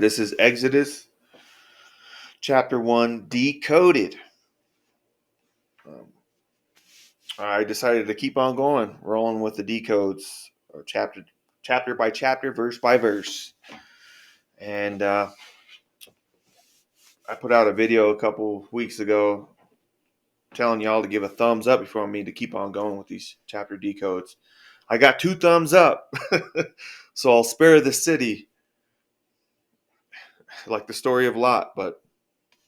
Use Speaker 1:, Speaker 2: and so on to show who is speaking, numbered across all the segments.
Speaker 1: This is Exodus chapter 1, decoded. Um, I decided to keep on going, rolling with the decodes, chapter by chapter, verse by verse. And I put out a video a couple weeks ago telling y'all to give a thumbs up before me to keep on going with these chapter decodes. I got 2 thumbs up, so I'll spare the city, like the story of Lot, but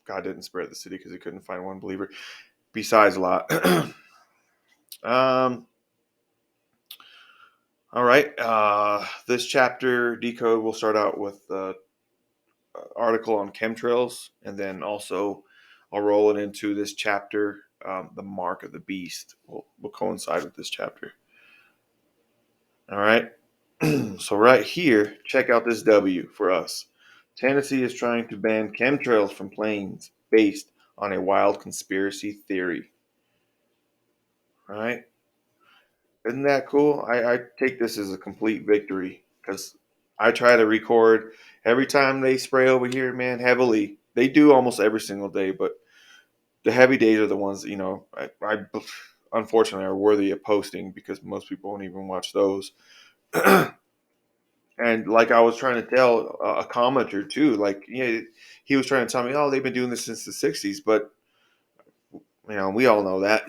Speaker 1: God didn't spare the city because he couldn't find one believer besides Lot. um, All right. This chapter decode will start out with the article on chemtrails, and then also I'll roll it into this chapter. The mark of the beast will coincide with this chapter. All right. So right here, check out this W for us. Tennessee is trying to ban chemtrails from planes based on a wild conspiracy theory. All right. Isn't that cool? I take this as a complete victory because I try to record every time they spray over here, man, heavily. They do almost every single day, but the heavy days are the ones that, I unfortunately are worthy of posting because most people won't even watch those. And like I was trying to tell a commenter too, like, he was trying to tell me, oh, they've been doing this since the 60s, but, we all know that.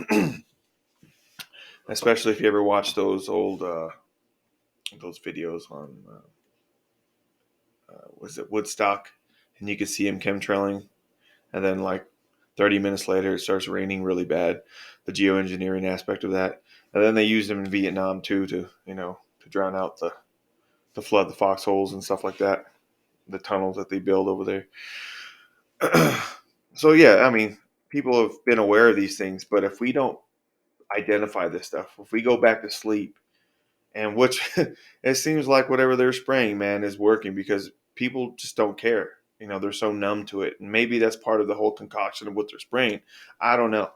Speaker 1: Especially if you ever watch those old those videos on was it Woodstock, and you could see him chemtrailing, and then like 30 minutes later it starts raining really bad. The geoengineering aspect of that, and then they used him in Vietnam too to to drown out to flood the foxholes and stuff like that, the tunnels that they build over there. So yeah, I mean, people have been aware of these things, but if we don't identify this stuff, if we go back to sleep, and which it seems like whatever they're spraying, man, is working because people just don't care. They're so numb to it, and maybe that's part of the whole concoction of what they're spraying. I don't know,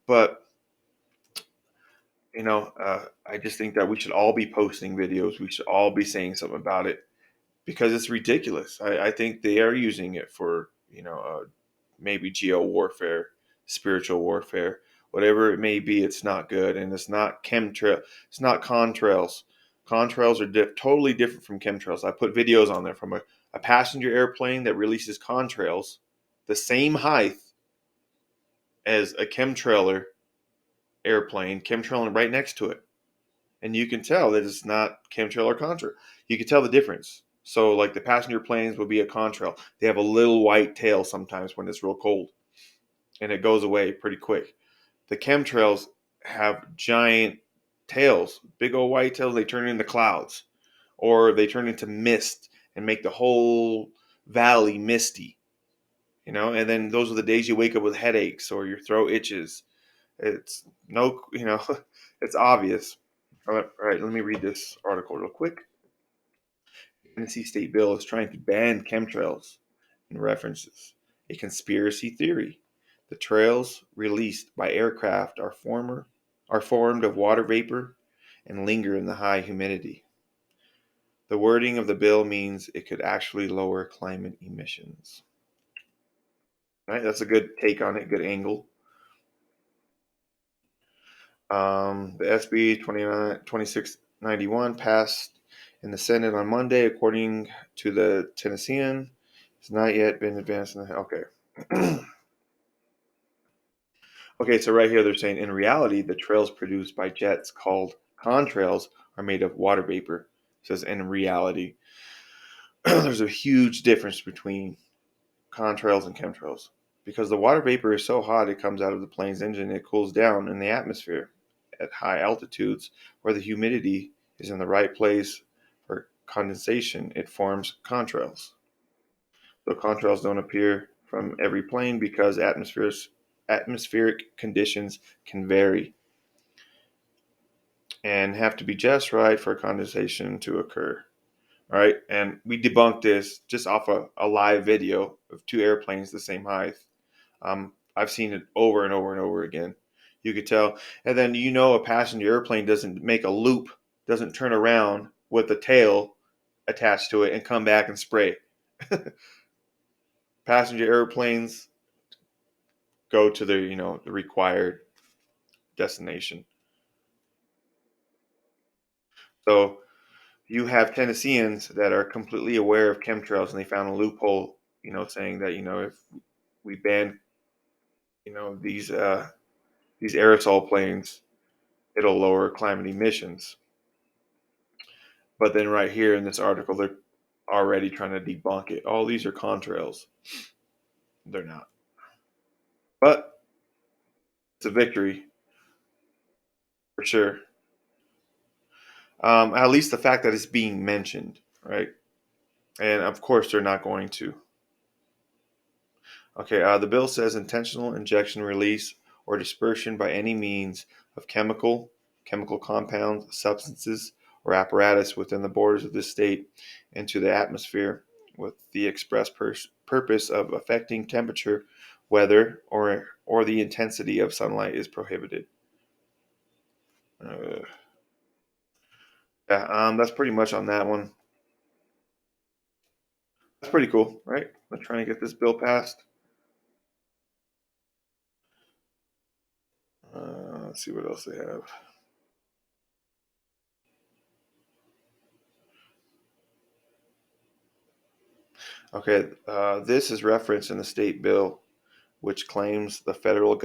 Speaker 1: but I just think that we should all be posting videos. We should all be saying something about it because it's ridiculous. I think they are using it for maybe geo warfare, spiritual warfare, whatever it may be. It's not good, and it's not chemtrail. It's not contrails. Contrails are totally different from chemtrails. I put videos on there from a passenger airplane that releases contrails, the same height as a chemtrailer airplane, chemtrailing right next to it, and you can tell that it's not chemtrail or contrail. You can tell the difference. So, like the passenger planes will be a contrail. They have a little white tail sometimes when it's real cold, and it goes away pretty quick. The chemtrails have giant tails, big old white tails. They turn into clouds, or they turn into mist and make the whole valley misty. And then those are the days you wake up with headaches or your throat itches. It's no, it's obvious. All right, let me read this article real quick. The Tennessee State Bill is trying to ban chemtrails and references a conspiracy theory. The trails released by aircraft are formed of water vapor and linger in the high humidity. The wording of the bill means it could actually lower climate emissions. Right, that's a good take on it, good angle. The SB 2691 passed in the Senate on Monday, according to the Tennessean. It's not yet been advanced. Okay. Okay, so right here they're saying in reality, the trails produced by jets called contrails are made of water vapor. It says in reality. There's a huge difference between contrails and chemtrails because the water vapor is so hot it comes out of the plane's engine, it cools down in the atmosphere at high altitudes where the humidity is in the right place for condensation. It forms contrails. So contrails don't appear from every plane because atmospheric conditions can vary and have to be just right for condensation to occur. All right, and we debunked this just off a live video of 2 airplanes the same height. I've seen it over and over and over again. You could tell, and then a passenger airplane doesn't make a loop, doesn't turn around with the tail attached to it and come back and spray. Passenger airplanes go to the required destination. So you have Tennesseans that are completely aware of chemtrails, and they found a loophole, saying that if we ban, these aerosol planes, it'll lower climate emissions. But then right here in this article, they're already trying to debunk it. All these are contrails. They're not. But it's a victory for sure. At least the fact that it's being mentioned, right? And of course, they're not going to. Okay, the bill says intentional injection, release, or dispersion by any means of chemical compounds, substances, or apparatus within the borders of this state into the atmosphere with the express purpose of affecting temperature, weather, or the intensity of sunlight is prohibited. Uh, yeah, that's pretty much on that one. That's pretty cool, right? I'm trying to get this bill passed. Let's see what else they have. Okay, this is referenced in the state bill, which claims the federal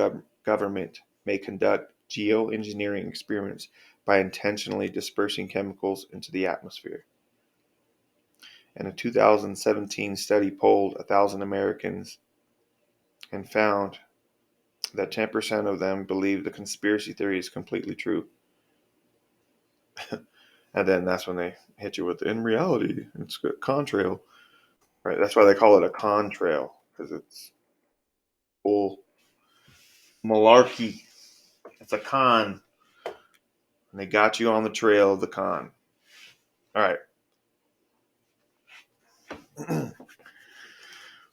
Speaker 1: government may conduct geoengineering experiments by intentionally dispersing chemicals into the atmosphere. And a 2017 study polled 1,000 Americans and found that 10% of them believe the conspiracy theory is completely true. And then that's when they hit you with, in reality, it's a contrail. Right, that's why they call it a contrail, because it's full malarkey. It's a con, and they got you on the trail of the con. All right.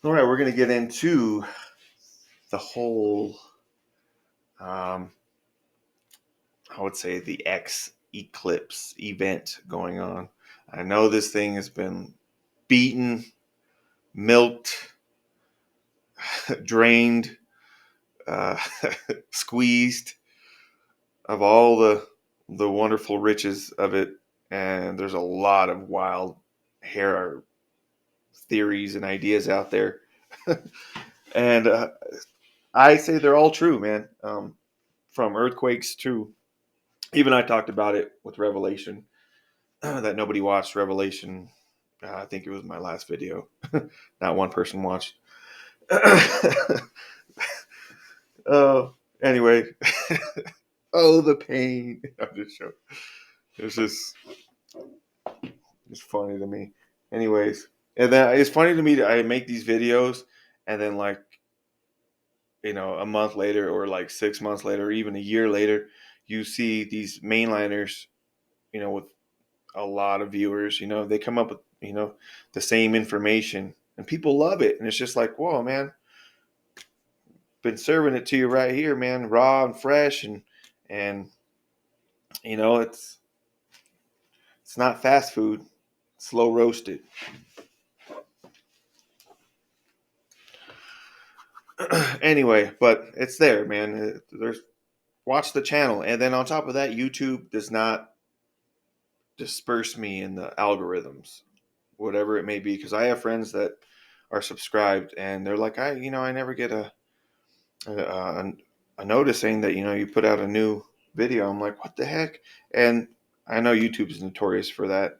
Speaker 1: All right, we're going to get into the whole, I would say, the X eclipse event going on. I know this thing has been beaten, milked, drained, uh, squeezed of all the wonderful riches of it, and there's a lot of wild hair theories and ideas out there. And I say they're all true, man. From earthquakes to, even I talked about it with Revelation, that nobody watched Revelation. I think it was my last video. Not one person watched. Anyway, oh, the pain. I'm just joking. It's just, it's funny to me. Anyways, and then it's funny to me that I make these videos, and then like, a month later, or like 6 months later, or even a year later, you see these mainliners, with a lot of viewers, they come up with, the same information, and people love it. And it's just like, whoa, man, been serving it to you right here, man, raw and fresh. And, it's not fast food, slow roasted. Anyway, but it's there, man. There's, watch the channel. And then on top of that, YouTube does not disperse me in the algorithms, whatever it may be, because I have friends that are subscribed, and they're like, I never get a, a notice saying that you put out a new video. I'm like, what the heck? And I know YouTube is notorious for that.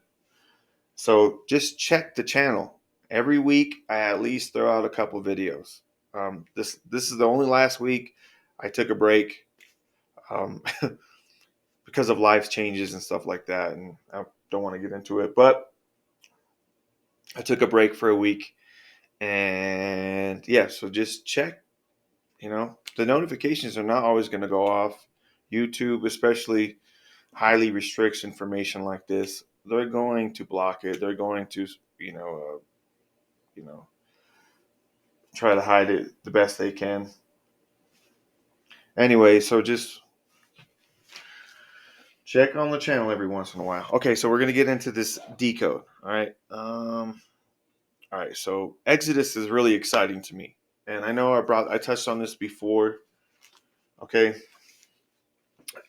Speaker 1: So just check the channel every week. I at least throw out a couple videos. This is the only last week I took a break, um, because of life changes and stuff like that, and I don't want to get into it, but I took a break for a week. And yeah, so just check, the notifications are not always going to go off. YouTube, especially, highly restricts information like this. They're going to block it. They're going to, you know, try to hide it the best they can. Anyway, so just check on the channel every once in a while. Okay, so we're gonna get into this decode. All right. All right. So Exodus is really exciting to me, and I know I touched on this before. Okay,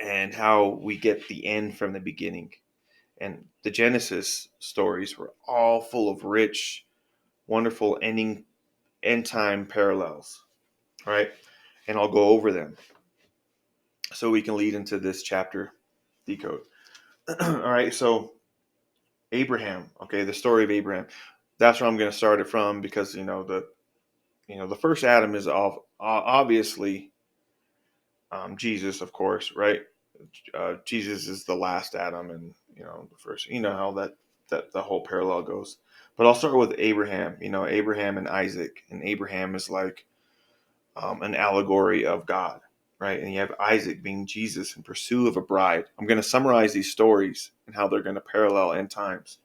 Speaker 1: and how we get the end from the beginning, and the Genesis stories were all full of rich, wonderful end time parallels. All right, and I'll go over them so we can lead into this chapter decode. All right, so Abraham. Okay, the story of Abraham. That's where I'm going to start it from because the first Adam is obviously Jesus, of course, right? Jesus is the last Adam, and the first. You know how that the whole parallel goes. But I'll start with Abraham. Abraham and Isaac, and Abraham is like an allegory of God, right? And you have Isaac being Jesus in pursuit of a bride. I'm going to summarize these stories and how they're going to parallel end times.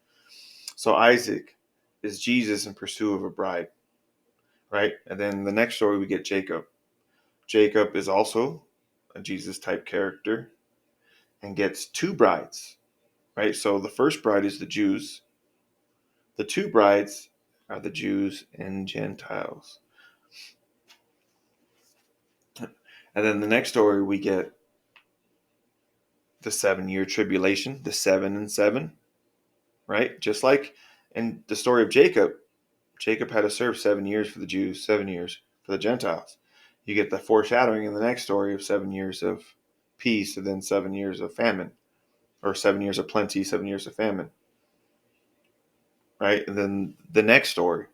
Speaker 1: So Isaac is Jesus in pursuit of a bride, right? And then the next story we get Jacob. Jacob is also a Jesus type character and gets two brides, right? So the first bride is the Jews. The two brides are the Jews and Gentiles. And then the next story we get the 7-year tribulation, the 7 and 7, right? Just like in the story of Jacob, Jacob had to serve 7 years for the Jews, 7 years for the Gentiles. You get the foreshadowing in the next story of 7 years of peace and then 7 years of famine, or 7 years of plenty, 7 years of famine, right? And then the next story,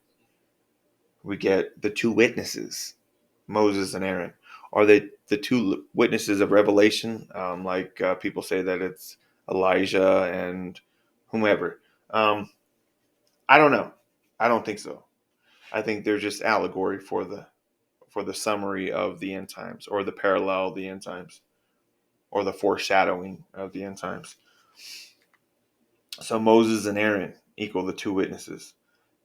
Speaker 1: we get the two witnesses, Moses and Aaron. Are they the two witnesses of Revelation? People say that it's Elijah and whomever. I don't know. I don't think so. I think they're just allegory for the summary of the end times, or the parallel of the end times, or the foreshadowing of the end times. So Moses and Aaron equal the two witnesses.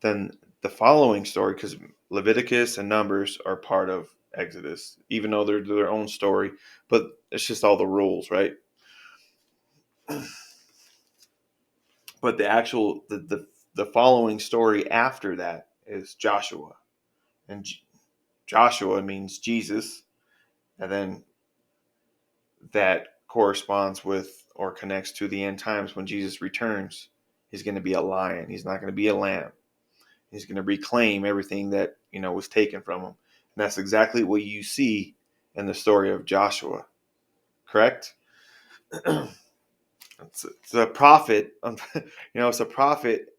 Speaker 1: Then the following story, because Leviticus and Numbers are part of Exodus, even though they're their own story, but it's just all the rules, right? But the following story after that is Joshua, and Joshua means Jesus, and then that corresponds with or connects to the end times when Jesus returns. He's going to be a lion. He's not going to be a lamb. He's going to reclaim everything that was taken from him. And that's exactly what you see in the story of Joshua. Correct? It's a prophet. It's a prophet,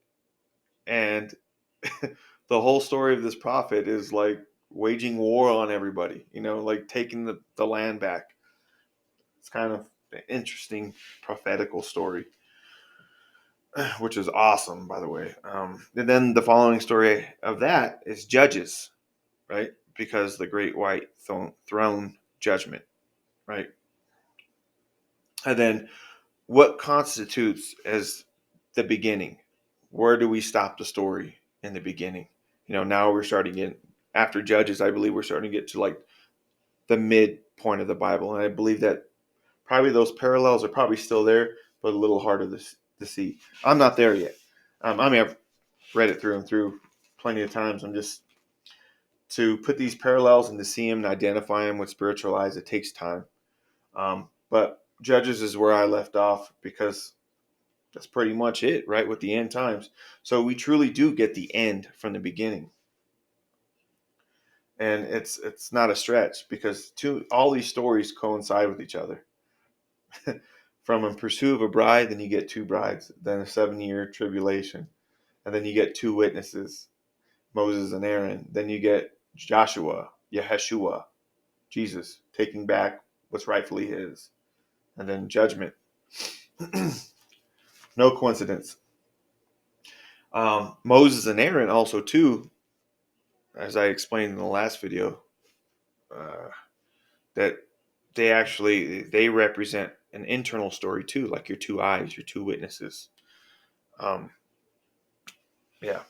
Speaker 1: and the whole story of this prophet is like waging war on everybody. Like taking the land back. It's kind of an interesting prophetical story, which is awesome, by the way. And then the following story of that is Judges, right? Because the great white throne judgment, right? And then what constitutes as the beginning? Where do we stop the story in the beginning? Now we're starting in after Judges. I believe we're starting to get to like the midpoint of the Bible, and I believe that probably those parallels are probably still there, but a little harder to see. I'm not there yet. I've read it through and through plenty of times. I'm just to put these parallels and to see them and identify them with spiritual eyes. It takes time. But Judges is where I left off because that's pretty much it, right? With the end times. So we truly do get the end from the beginning. And it's not a stretch because all these stories coincide with each other. From In Pursuit of a Bride, then you get two brides, then a 7-year tribulation, and then you get two witnesses, Moses and Aaron. Then you get Joshua, Yeshua, Jesus, taking back what's rightfully his, and then judgment. No coincidence. Moses and Aaron also too, as I explained in the last video, that they represent an internal story too, like your two eyes, your two witnesses. Yeah.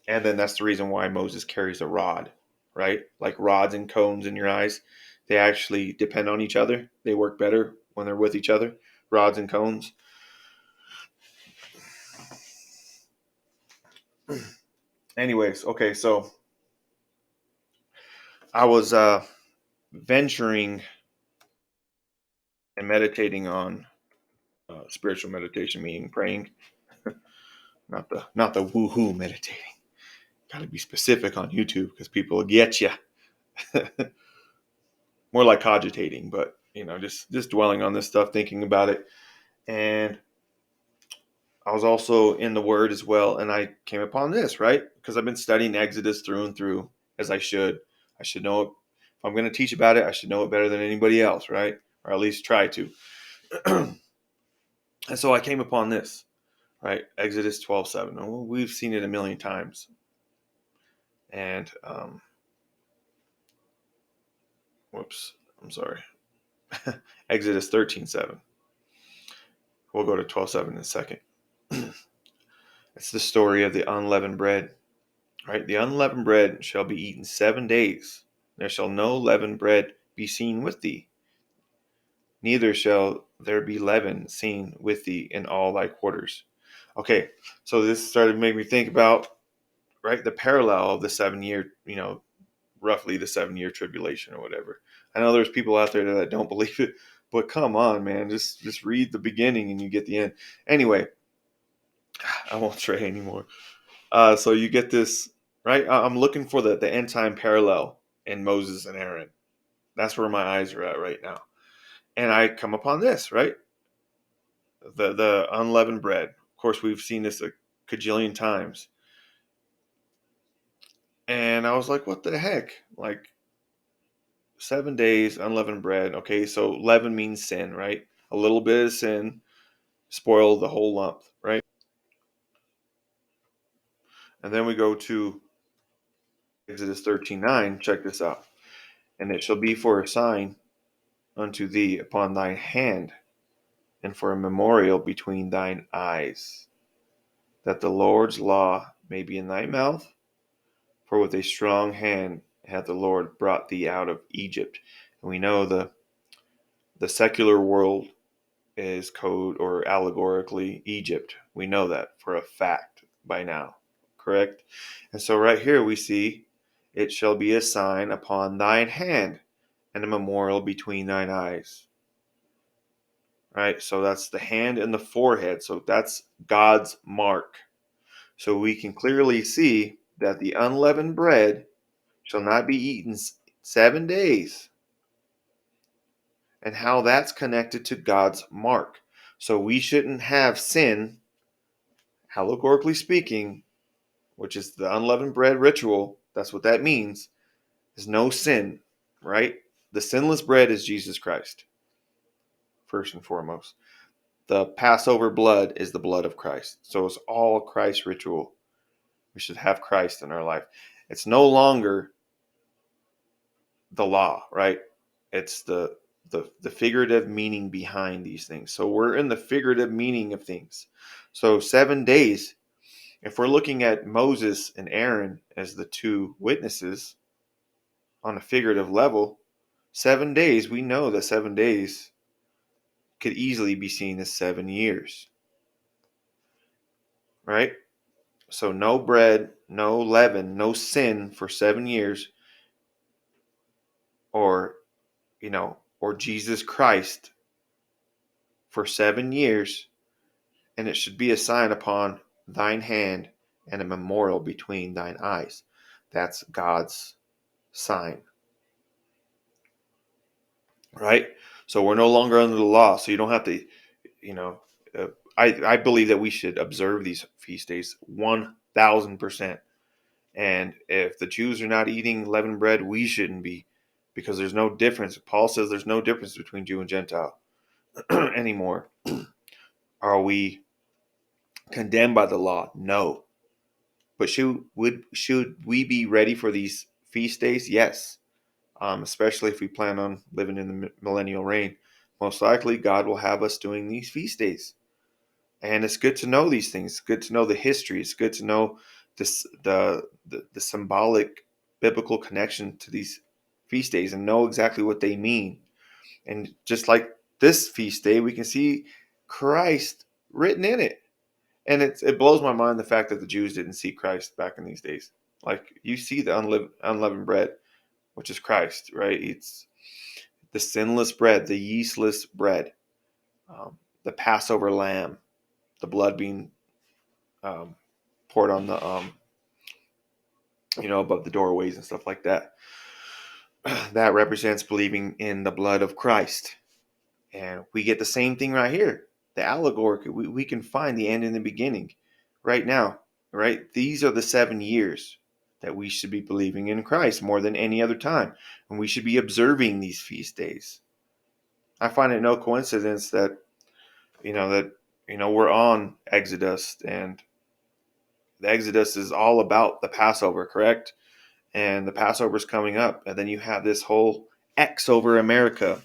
Speaker 1: And then that's the reason why Moses carries a rod, right? Like rods and cones in your eyes. They actually depend on each other. They work better when they're with each other. rods and cones. Anyways, okay, so I was venturing and meditating on spiritual meditation, meaning praying, not the woohoo meditating. Got to be specific on YouTube because people will get you. More like cogitating, but just dwelling on this stuff, thinking about it. And I was also in the Word as well, and I came upon this, right? Because I've been studying Exodus through and through, as I should. I should know it. If I'm going to teach about it, I should know it better than anybody else, right? Or at least try to. And so I came upon this, right? Exodus 12:7. Well, we've seen it a million times. And, whoops, I'm sorry. Exodus 13:7. We'll go to 12:7 in a second. It's the story of the unleavened bread, right? The unleavened bread shall be eaten 7 days. There shall no leavened bread be seen with thee, neither shall there be leaven seen with thee in all thy quarters. Okay, so this started to make me think about, right, the parallel of the 7 year, roughly the 7 year tribulation or whatever. I know there's people out there that don't believe it, but come on, man, just read the beginning and you get the end. Anyway, I won't stray anymore. So you get this, right? I'm looking for the end time parallel in Moses and Aaron. That's where my eyes are at right now. And I come upon this, right? The unleavened bread. Of course, we've seen this a cajillion times. And I was like, what the heck? Like 7 days, unleavened bread. Okay, so leaven means sin, right? A little bit of sin spoil the whole lump, right? And then we go to Exodus 13:9. Check this out. And it shall be for a sign unto thee upon thine hand, and for a memorial between thine eyes, that the Lord's law may be in thy mouth. For with a strong hand hath the Lord brought thee out of Egypt. And we know the secular world is code or allegorically Egypt. We know that for a fact by now, correct? And so right here we see, it shall be a sign upon thine hand and a memorial between thine eyes. Right? So that's the hand and the forehead. So that's God's mark. So we can clearly see that the unleavened bread shall not be eaten 7 days, and how that's connected to God's mark. So we shouldn't have sin, allegorically speaking, which is the unleavened bread ritual. That's what that means. There's no sin, right? The sinless bread is Jesus Christ, first and foremost. The Passover blood is the blood of Christ. So it's all Christ ritual. We should have Christ in our life. It's no longer the law, right? It's the figurative meaning behind these things. So we're in the figurative meaning of things. So 7 days, if we're looking at Moses and Aaron as the two witnesses on a figurative level, 7 days, we know that 7 days could easily be seen as 7 years, right? So no bread, no leaven, no sin for 7 years, or or Jesus Christ for 7 years, and it should be a sign upon thine hand and a memorial between thine eyes. That's God's sign, right? So we're no longer under the law, so you don't have to, uh, I believe that we should observe these feast days 1,000%. And if the Jews are not eating leavened bread, we shouldn't be, because there's no difference. Paul says there's no difference between Jew and Gentile anymore. Are we condemned by the law? No. But should we be ready for these feast days? Yes. Especially if we plan on living in the millennial reign. Most likely, God will have us doing these feast days. And it's good to know these things. It's good to know the history. It's good to know this, the symbolic biblical connection to these feast days and know exactly what they mean. And just like this feast day, we can see Christ written in it. And it blows my mind the fact that the Jews didn't see Christ back in these days. Like, you see the unleavened bread, which is Christ, right? It's the sinless bread, the yeastless bread, the Passover lamb, the blood being um, poured on the above the doorways and stuff like that. That represents believing in the blood of Christ. And we get the same thing right here. The allegorical, we can find the end and the beginning right now, right? These are the 7 years that we should be believing in Christ more than any other time. And we should be observing these feast days. I find it no coincidence that, we're on Exodus, and the Exodus is all about the Passover, correct? And the Passover is coming up. And then you have this whole X over America.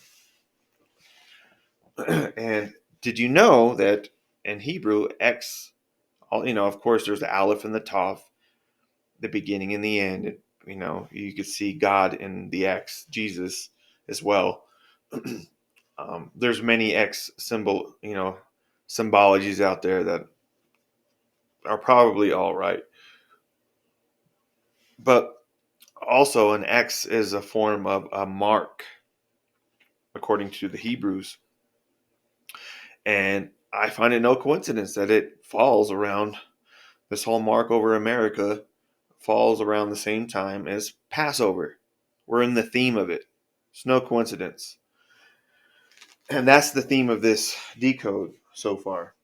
Speaker 1: And did you know that in Hebrew, X, of course, there's the Aleph and the Tav, the beginning and the end. You could see God in the X, Jesus as well. There's many X symbologies out there that are probably all right. But also an X is a form of a mark, according to the Hebrews. And I find it no coincidence that it falls around, this whole mark over America falls around the same time as Passover. We're in the theme of it. It's no coincidence. And that's the theme of this decode so far.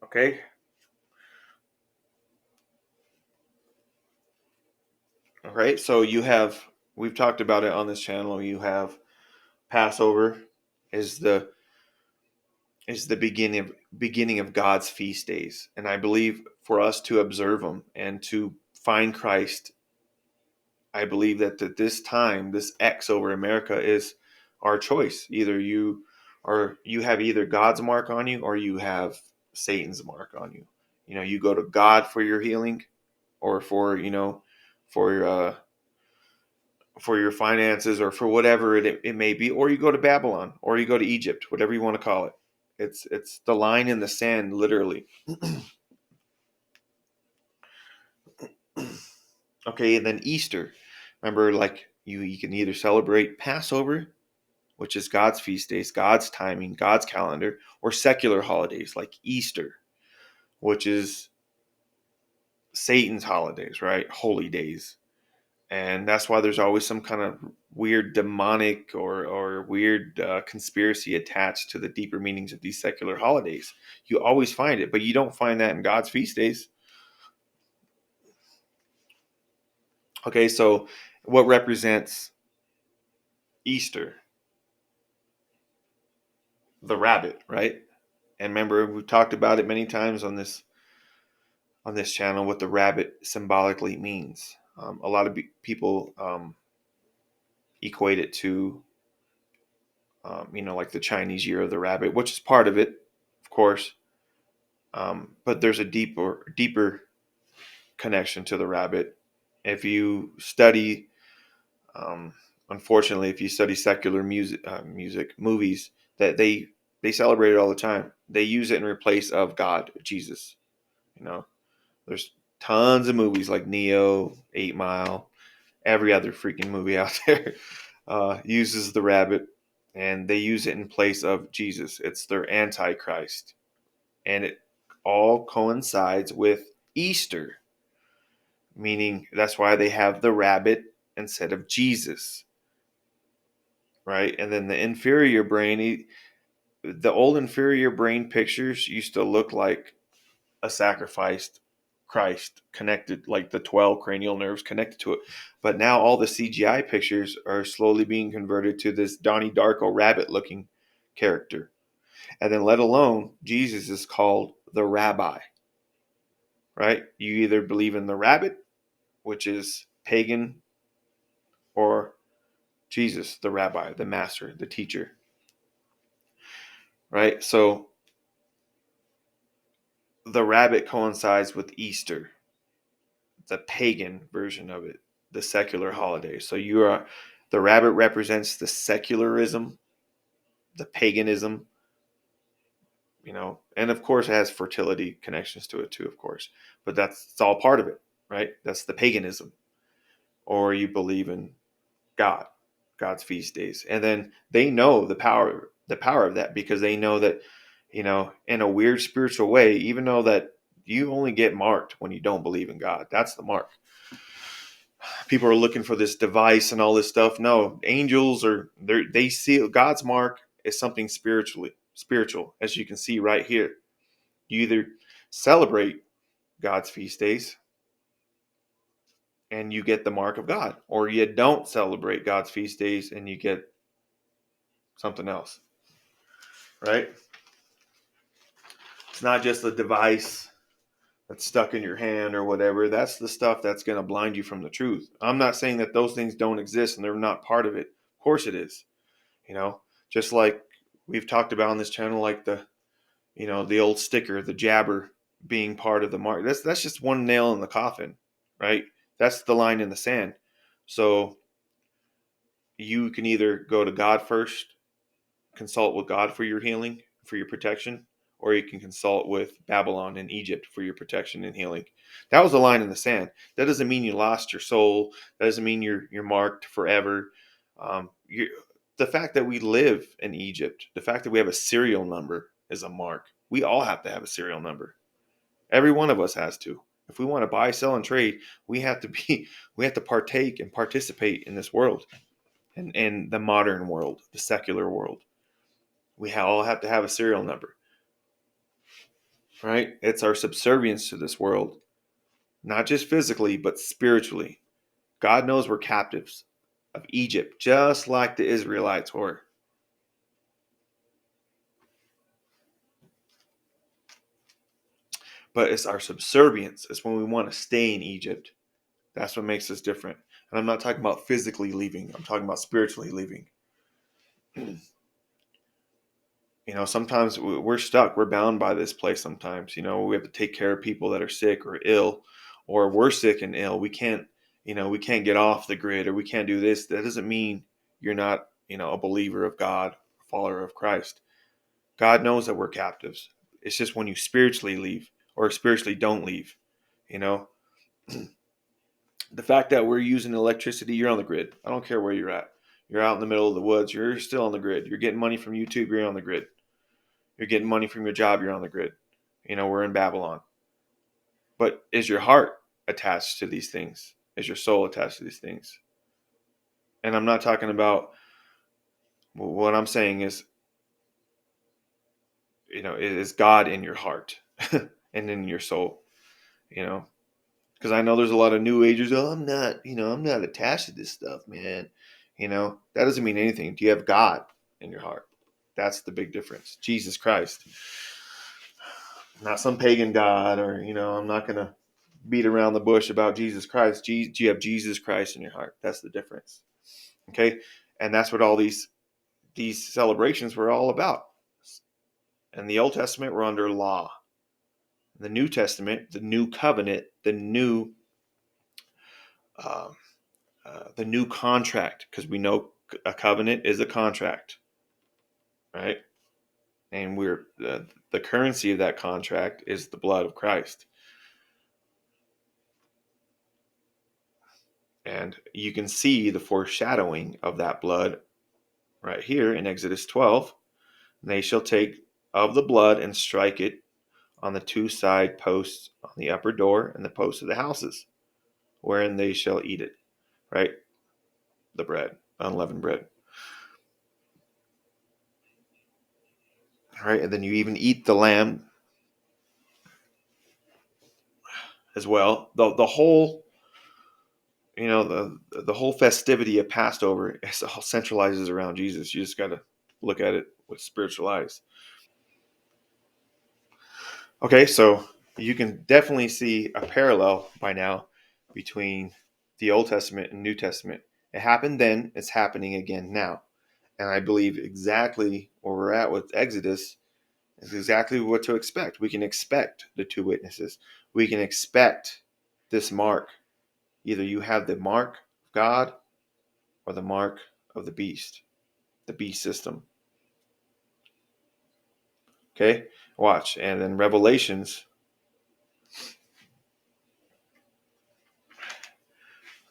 Speaker 1: Okay? All right. So we've talked about it on this channel. You have Passover is the beginning of God's feast days. And I believe for us to observe them and to find Christ, I believe that at this time, this X over America is our choice. Either you have either God's mark on you, or you have Satan's mark on you. You go to God for your healing, or for for your finances, or for whatever it may be, or you go to Babylon, or you go to Egypt, whatever you want to call it. It's the line in the sand, literally. Okay, and then Easter. Remember, like, you can either celebrate Passover, which is God's feast days, God's timing, God's calendar, or secular holidays like Easter, which is Satan's holidays, right? Holy days. And that's why there's always some kind of weird demonic or weird conspiracy attached to the deeper meanings of these secular holidays. You always find it, but you don't find that in God's feast days. Okay, so what represents Easter? The rabbit, right? And remember, we've talked about it many times on this channel, what the rabbit symbolically means. A lot of people equate it to, like the Chinese Year of the Rabbit, which is part of it, of course. But there's a deeper connection to the rabbit. If you study, unfortunately, if you study secular music, movies, that they celebrate it all the time. They use it in replace of God, Jesus. There's tons of movies like Neo, 8 Mile, every other freaking movie out there uses the rabbit, and they use it in place of Jesus. It's their antichrist. And it all coincides with Easter, meaning that's why they have the rabbit instead of Jesus, right? And then the inferior brain, the old inferior brain pictures used to look like a sacrificed Christ connected, like the 12 cranial nerves connected to it. But now all the CGI pictures are slowly being converted to this Donnie Darko rabbit looking character. And then let alone Jesus is called the rabbi, right? You either believe in the rabbit, which is pagan, or Jesus, the rabbi, the master, the teacher, right? So the rabbit coincides with Easter, the pagan version of it, the secular holiday. So the rabbit represents the secularism, the paganism and of course it has fertility connections to it too, of course, but it's all part of it, right? That's the paganism. Or you believe in God, God's feast days, and then they know the power of that, because they know that, in a weird spiritual way, even though that you only get marked when you don't believe in God. That's the mark. People are looking for this device and all this stuff. No, angels they see God's mark is something spiritual, as you can see right here. You either celebrate God's feast days and you get the mark of God, or you don't celebrate God's feast days and you get something else, right? It's not just a device that's stuck in your hand or whatever. That's the stuff that's going to blind you from the truth. I'm not saying that those things don't exist and they're not part of it. Of course it is. You know, just like we've talked about on this channel, like the old sticker, the jabber being part of the mark. That's just one nail in the coffin, right? That's the line in the sand. So you can either go to God first, consult with God for your healing, for your protection, or you can consult with Babylon and Egypt for your protection and healing. That was the line in the sand. That doesn't mean you lost your soul. That doesn't mean you're marked forever. The fact that we live in Egypt, the fact that we have a serial number is a mark. We all have to have a serial number. Every one of us has to. If we want to buy, sell, and trade, we have to partake and participate in this world, and the modern world, the secular world. We all have to have a serial number, right? It's our subservience to this world, not just physically, but spiritually. God knows we're captives of Egypt, just like the Israelites were. But it's our subservience. It's when we want to stay in Egypt. That's what makes us different. And I'm not talking about physically leaving. I'm talking about spiritually leaving. Sometimes we're stuck. We're bound by this place sometimes. We have to take care of people that are sick or ill, or we're sick and ill. We can't get off the grid, or we can't do this. That doesn't mean you're not, a believer of God, a follower of Christ. God knows that we're captives. It's just when you spiritually leave or spiritually don't leave, you know, the fact that we're using electricity, you're on the grid. I don't care where you're at. You're out in the middle of the woods. You're still on the grid. You're getting money from YouTube. You're on the grid. You're getting money from your job. You're on the grid. We're in Babylon. But is your heart attached to these things? Is your soul attached to these things? And I'm not talking about, what I'm saying is, is God in your heart and in your soul, because I know there's a lot of new agers. Oh, I'm not attached to this stuff, man. That doesn't mean anything. Do you have God in your heart? That's the big difference. Jesus Christ, not some pagan God, or, I'm not going to beat around the bush about Jesus Christ. Do you have Jesus Christ in your heart? That's the difference. Okay. And that's what all these celebrations were all about. In the Old Testament, we're under law. In the New Testament, the new covenant, uh, the new contract, because we know a covenant is a contract, right? And the currency of that contract is the blood of Christ. And you can see the foreshadowing of that blood right here in Exodus 12. They shall take of the blood and strike it on the two side posts on the upper door and the posts of the houses, wherein they shall eat it, right? The bread, unleavened bread. All right, and then you even eat the lamb as well. The whole, the whole festivity of Passover all centralizes around Jesus. You just got to look at it with spiritual eyes. Okay, so you can definitely see a parallel by now between the Old Testament and New Testament. It happened then, it's happening again now. And I believe exactly where we're at with Exodus is exactly what to expect. We can expect the two witnesses. We can expect this mark. Either you have the mark of God or the mark of the beast system. Okay, watch. And then Revelations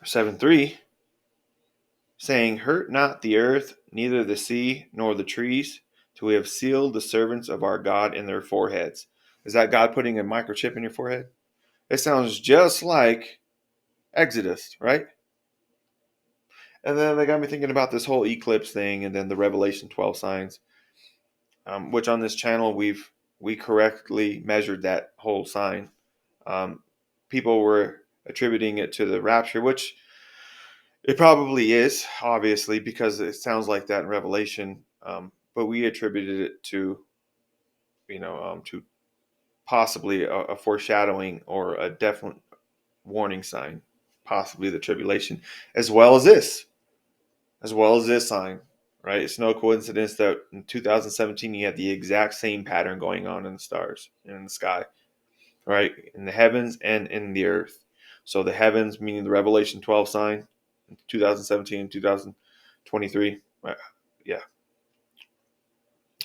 Speaker 1: 7:3 saying, "Hurt not the earth, neither the sea, nor the trees, till we have sealed the servants of our God in their foreheads." Is that God putting a microchip in your forehead? It sounds just like Exodus, right? And then they got me thinking about this whole eclipse thing, and then the Revelation 12 signs, which on this channel we correctly measured that whole sign. Um, People were attributing it to the rapture, which it probably is, obviously, because it sounds like that in Revelation. But we attributed it to, to possibly a foreshadowing or a definite warning sign, possibly the tribulation, as well as this, sign, right? It's no coincidence that in 2017 you had the exact same pattern going on in the stars and in the sky, right? In the heavens and in the earth. So the heavens, meaning the Revelation 12 sign, 2017, 2023, yeah.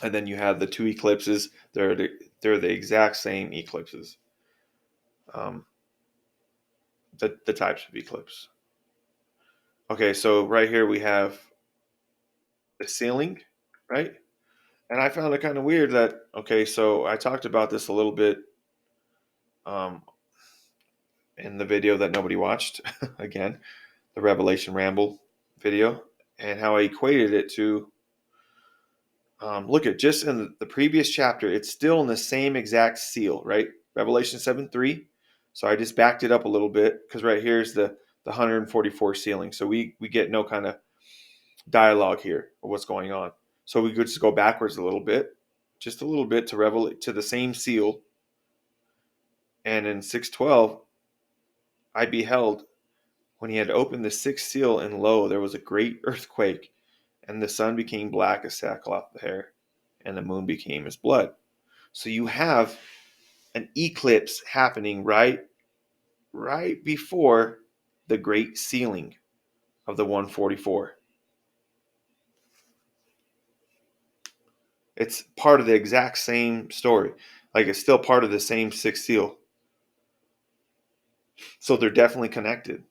Speaker 1: And then you have the two eclipses. They're the exact same eclipses. Um, the types of eclipse. Okay, so right here we have the ceiling, right? And I found it kind of weird that, okay, so I talked about this a little bit um, in the video that nobody watched, again, the Revelation Ramble video, and how I equated it to, look at just in the previous chapter, it's still in the same exact seal, right? Revelation 7:3. So I just backed it up a little bit because right here is the 144 sealing. So we get no kind of dialogue here of what's going on. So we could just go backwards a little bit, just a little bit to the same seal. And in 6:12, I beheld when he had opened the sixth seal, and lo, there was a great earthquake, and the sun became black as sackcloth of hair, and the moon became as blood. So you have an eclipse happening right before the great sealing of the 144. It's part of the exact same story. Like it's still part of the same sixth seal. So they're definitely connected.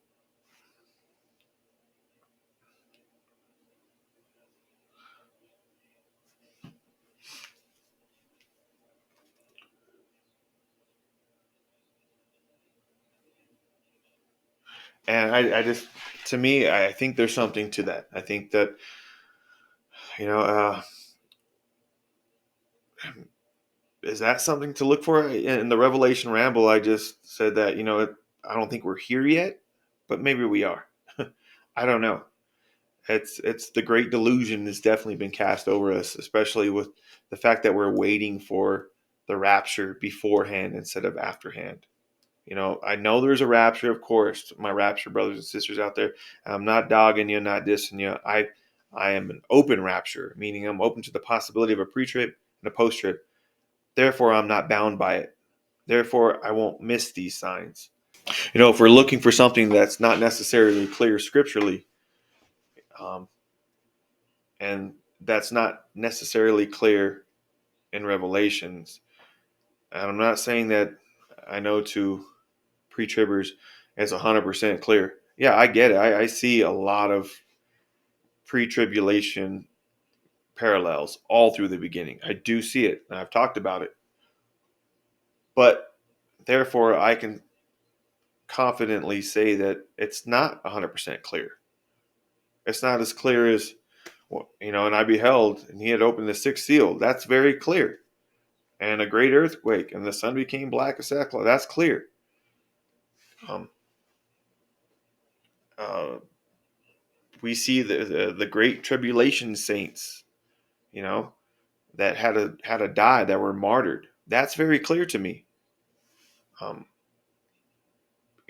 Speaker 1: And I just, to me, I think there's something to that. I think that, you know, is that something to look for? In the Revelation Ramble, I just said that, I don't think we're here yet, but maybe we are. I don't know. It's the great delusion has definitely been cast over us, especially with the fact that we're waiting for the rapture beforehand instead of afterhand. I know there's a rapture, of course, my rapture brothers and sisters out there. I'm not dogging you, not dissing you. I am an open rapture, meaning I'm open to the possibility of a pre-trib and a post-trib. Therefore, I'm not bound by it. Therefore, I won't miss these signs. If we're looking for something that's not necessarily clear scripturally, um, and that's not necessarily clear in Revelations, and I'm not saying that I know to pre-tribbers is 100% clear. Yeah, I get it. I see a lot of pre-tribulation parallels all through the beginning. I do see it, and I've talked about it. But therefore, I can confidently say that it's not 100% clear. It's not as clear as, and I beheld, and he had opened the sixth seal. That's very clear. And a great earthquake, and the sun became black as sackcloth. That's clear. Um, uh, we see the great tribulation saints, you know, that had to die, that were martyred. That's very clear to me. Um,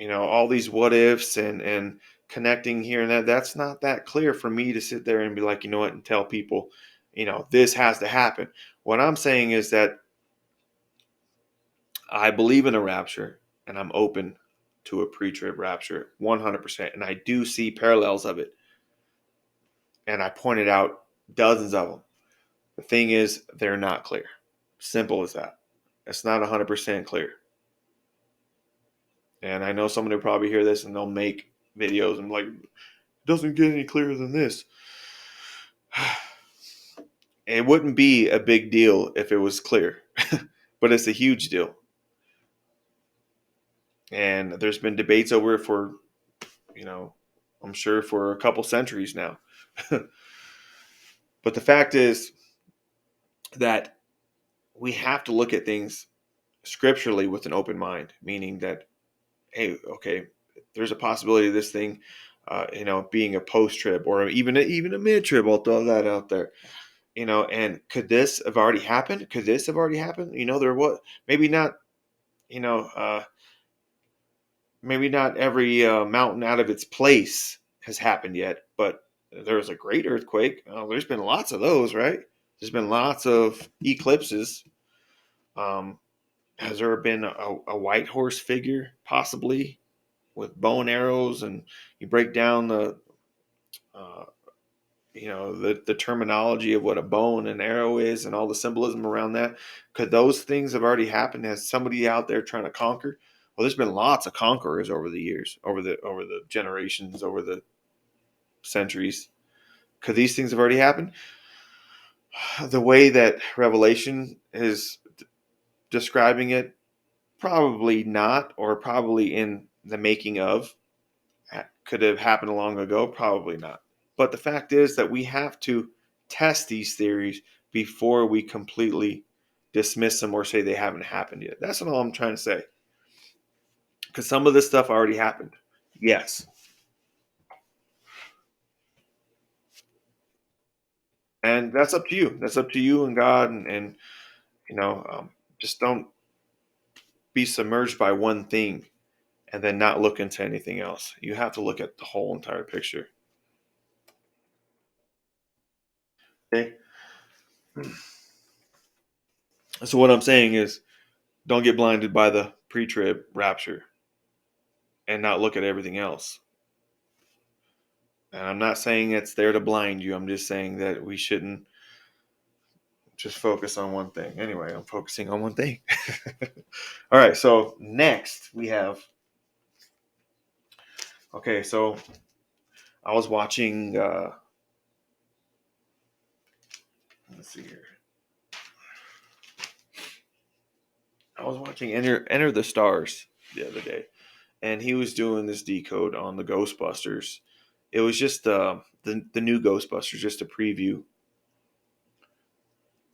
Speaker 1: all these what ifs and connecting here and that. That's not that clear for me to sit there and be like, you know what, and tell people, this has to happen. What I'm saying is that I believe in a rapture, and I'm open to a pre-trib rapture 100%, and I do see parallels of it, and I pointed out dozens of them. The thing is, they're not clear. Simple as that. It's not 100% clear. And I know someone will probably hear this and they'll make videos and like, it doesn't get any clearer than this. It wouldn't be a big deal if it was clear, but it's a huge deal. And there's been debates over it for, you know, I'm sure for a couple centuries now. But the fact is that we have to look at things scripturally with an open mind, meaning that, hey, okay, there's a possibility of this thing, being a post trib or even a mid trib. I'll throw that out there. And could this have already happened? Could this have already happened? There what maybe not. You know, uh, Maybe not every mountain out of its place has happened yet, but there was a great earthquake. There's been lots of those, right? There's been lots of eclipses. Um, has there been a white horse figure, possibly, with bow and arrows, and you break down uh, the terminology of what a bow and an arrow is, and all the symbolism around that? Could those things have already happened? Has somebody out there trying to conquer? Well, there's been lots of conquerors over the years, over the generations, over the centuries. Could these things have already happened? The way that Revelation is describing it, probably not, or probably in the making of. Could have happened long ago, probably not. But the fact is that we have to test these theories before we completely dismiss them or say they haven't happened yet. That's all I'm trying to say. Because some of this stuff already happened. Yes. And that's up to you. That's up to you and God. And you know, um, just don't be submerged by one thing and then not look into anything else. You have to look at the whole entire picture. Okay. So what I'm saying is, don't get blinded by the pre-trib rapture and not look at everything else. And I'm not saying it's there to blind you. I'm just saying that we shouldn't just focus on one thing. Anyway, I'm focusing on one thing. All right. So next we have. Okay. So I was watching. Let's see here. I was watching Enter the Stars the other day, and he was doing this decode on the Ghostbusters. It was just the new Ghostbusters, just a preview,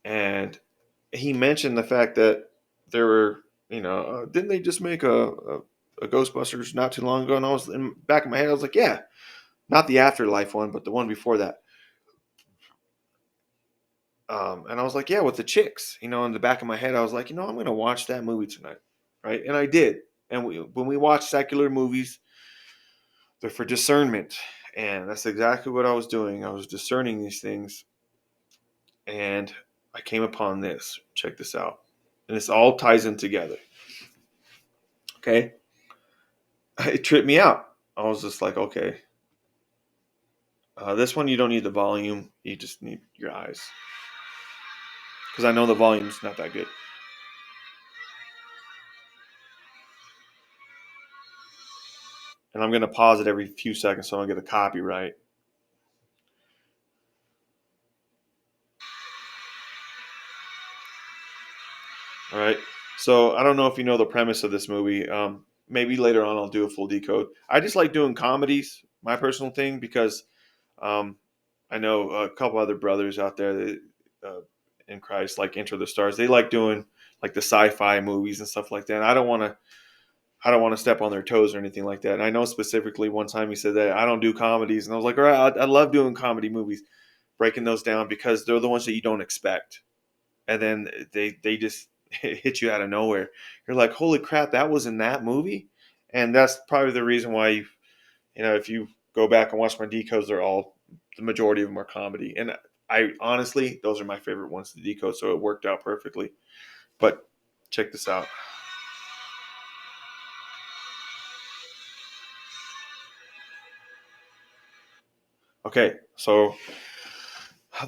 Speaker 1: and he mentioned the fact that there were, didn't they just make a Ghostbusters not too long ago? And I was in the back of my head, I was like, yeah, not the Afterlife one, but the one before that. And I was like, yeah, with the chicks, in the back of my head, I was like, I'm going to watch that movie tonight, right? And I did. And when we watch secular movies, they're for discernment, and that's exactly what I was doing. I was discerning these things, and I came upon this. Check this out, and this all ties in together. Okay, it tripped me out. I was just like, okay, this one you don't need the volume, you just need your eyes, because I know the volume's not that good. And I'm gonna pause it every few seconds so I don't get a copyright. All right. So I don't know if you know the premise of this movie. Maybe later on I'll do a full decode. I just like doing comedies, my personal thing, because um, I know a couple other brothers out there that, in Christ, like Enter the Stars. They like doing like the sci-fi movies and stuff like that. And I don't want to. I don't want to step on their toes or anything like that. And I know specifically one time he said that I don't do comedies, and I was like, all right, I love doing comedy movies, breaking those down because they're the ones that you don't expect, and then they just hit you out of nowhere. You're like, holy crap, that was in that movie, and that's probably the reason why if you go back and watch my decodes, they're all the majority of them are comedy, and I honestly those are my favorite ones to decode, so it worked out perfectly. But check this out. Okay, so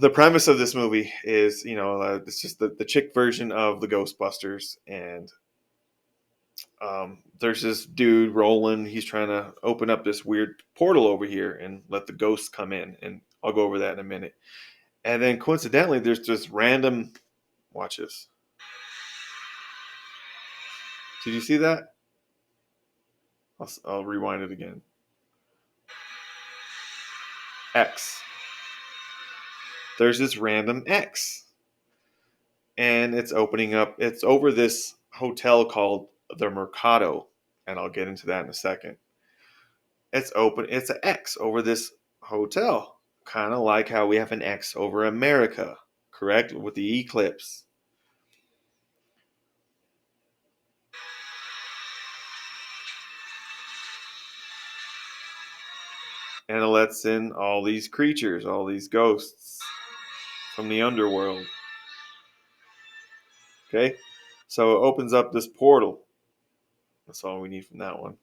Speaker 1: The premise of this movie is, it's just the chick version of the Ghostbusters, and there's this dude Roland. He's trying to open up this weird portal over here and let the ghosts come in, and I'll go over that in a minute. And then coincidentally, there's this random. Watch this. Did you see that? I'll rewind it again. X. There's this random X, and it's opening up. It's over this hotel called the Mercado, and I'll get into that in a second. It's open. It's an X over this hotel, kind of like how we have an X over America, correct? With the eclipse. And it lets in all these creatures, all these ghosts from the underworld. Okay? So it opens up this portal. That's all we need from that one.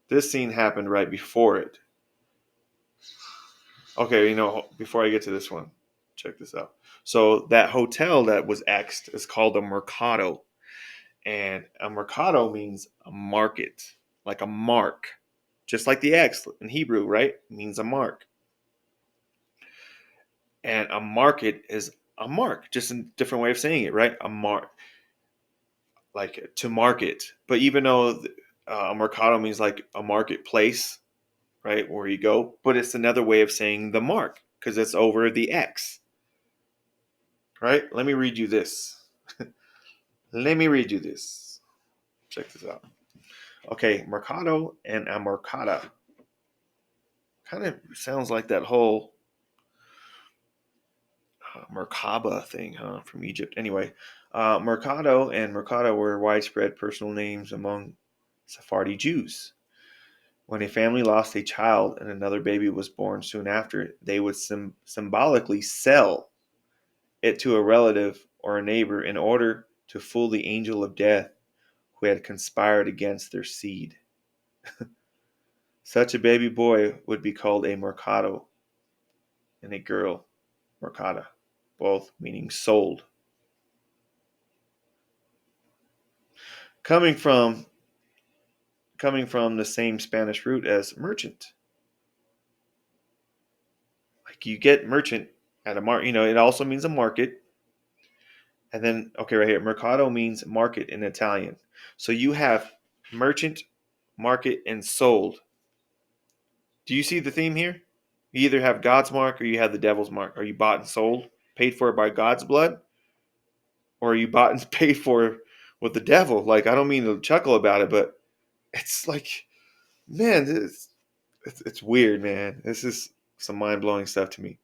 Speaker 1: This scene happened right before it. Okay, before I get to this one, check this out. So that hotel that was X'd is called a Mercado. And a Mercado means a market, like a mark. Just like the X in Hebrew, right? It means a mark. And a market is a mark, just a different way of saying it, right? A mark, like to market. But even though a Mercado means like a marketplace, right, where you go, but it's another way of saying the mark because it's over the X, right? Let me read you this. Let me read you this. Check this out. Okay, Mercado and a Mercada. Kind of sounds like that whole Merkaba thing, huh, from Egypt. Anyway, Mercado and Mercada were widespread personal names among Sephardi Jews. When a family lost a child and another baby was born soon after, they would symbolically sell it to a relative or a neighbor in order to fool the angel of death who had conspired against their seed. Such a baby boy would be called a Mercado and a girl, Mercada, both meaning sold. Coming from the same Spanish root as merchant. Like you get merchant at a market, it also means a market. And then, okay, right here, mercado means market in Italian. So you have merchant, market, and sold. Do you see the theme here? You either have God's mark or you have the devil's mark. Are you bought and sold, paid for by God's blood? Or are you bought and paid for with the devil? Like, I don't mean to chuckle about it, but it's like, man, it's weird, man. This is some mind-blowing stuff to me.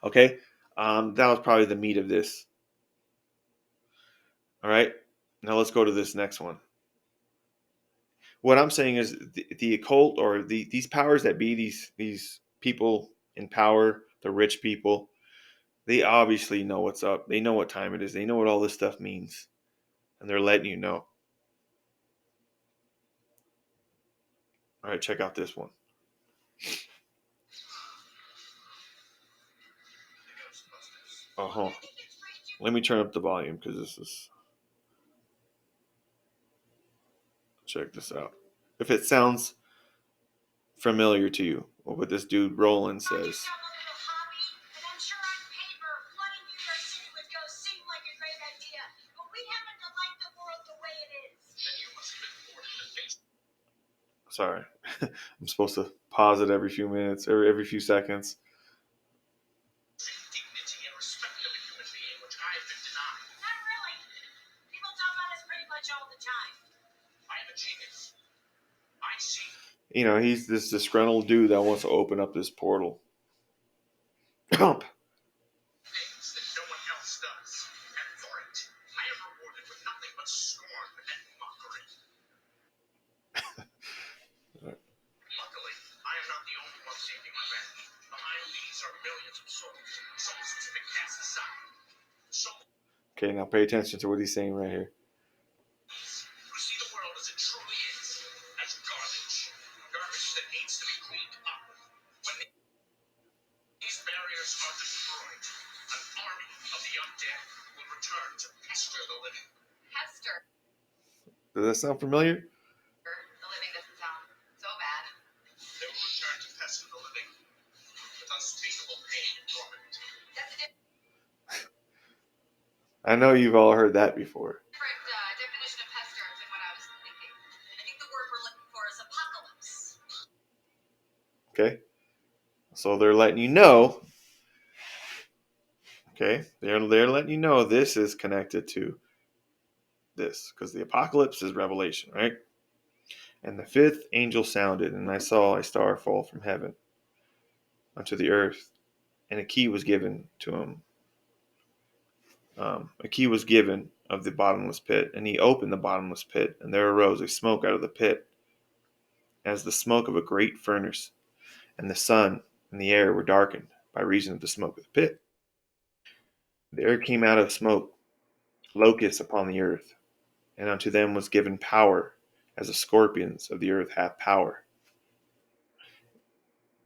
Speaker 1: Okay? That was probably the meat of this. All right? Now let's go to this next one. What I'm saying is the occult or these powers that be, these people in power, the rich people, they obviously know what's up. They know what time it is. They know what all this stuff means. And they're letting you know. All right, check out this one. Uh-huh. Let me turn up the volume because this is... Check this out. If it sounds familiar to you, what this dude Roland says. Sorry. I'm supposed to pause it every few minutes or every few seconds. He's this disgruntled dude that wants to open up this portal. Jump. Okay, now pay attention to what he's saying right here. Does that sound familiar? I know you've all heard that before. Okay, so they're letting you know. Okay, they're letting you know this is connected to this because the apocalypse is Revelation, right? And the fifth angel sounded, and I saw a star fall from heaven unto the earth, and a key was given to him. A key was given of the bottomless pit, and he opened the bottomless pit, and there arose a smoke out of the pit, as the smoke of a great furnace, and the sun and the air were darkened by reason of the smoke of the pit. There came out of smoke locusts upon the earth, and unto them was given power, as the scorpions of the earth have power.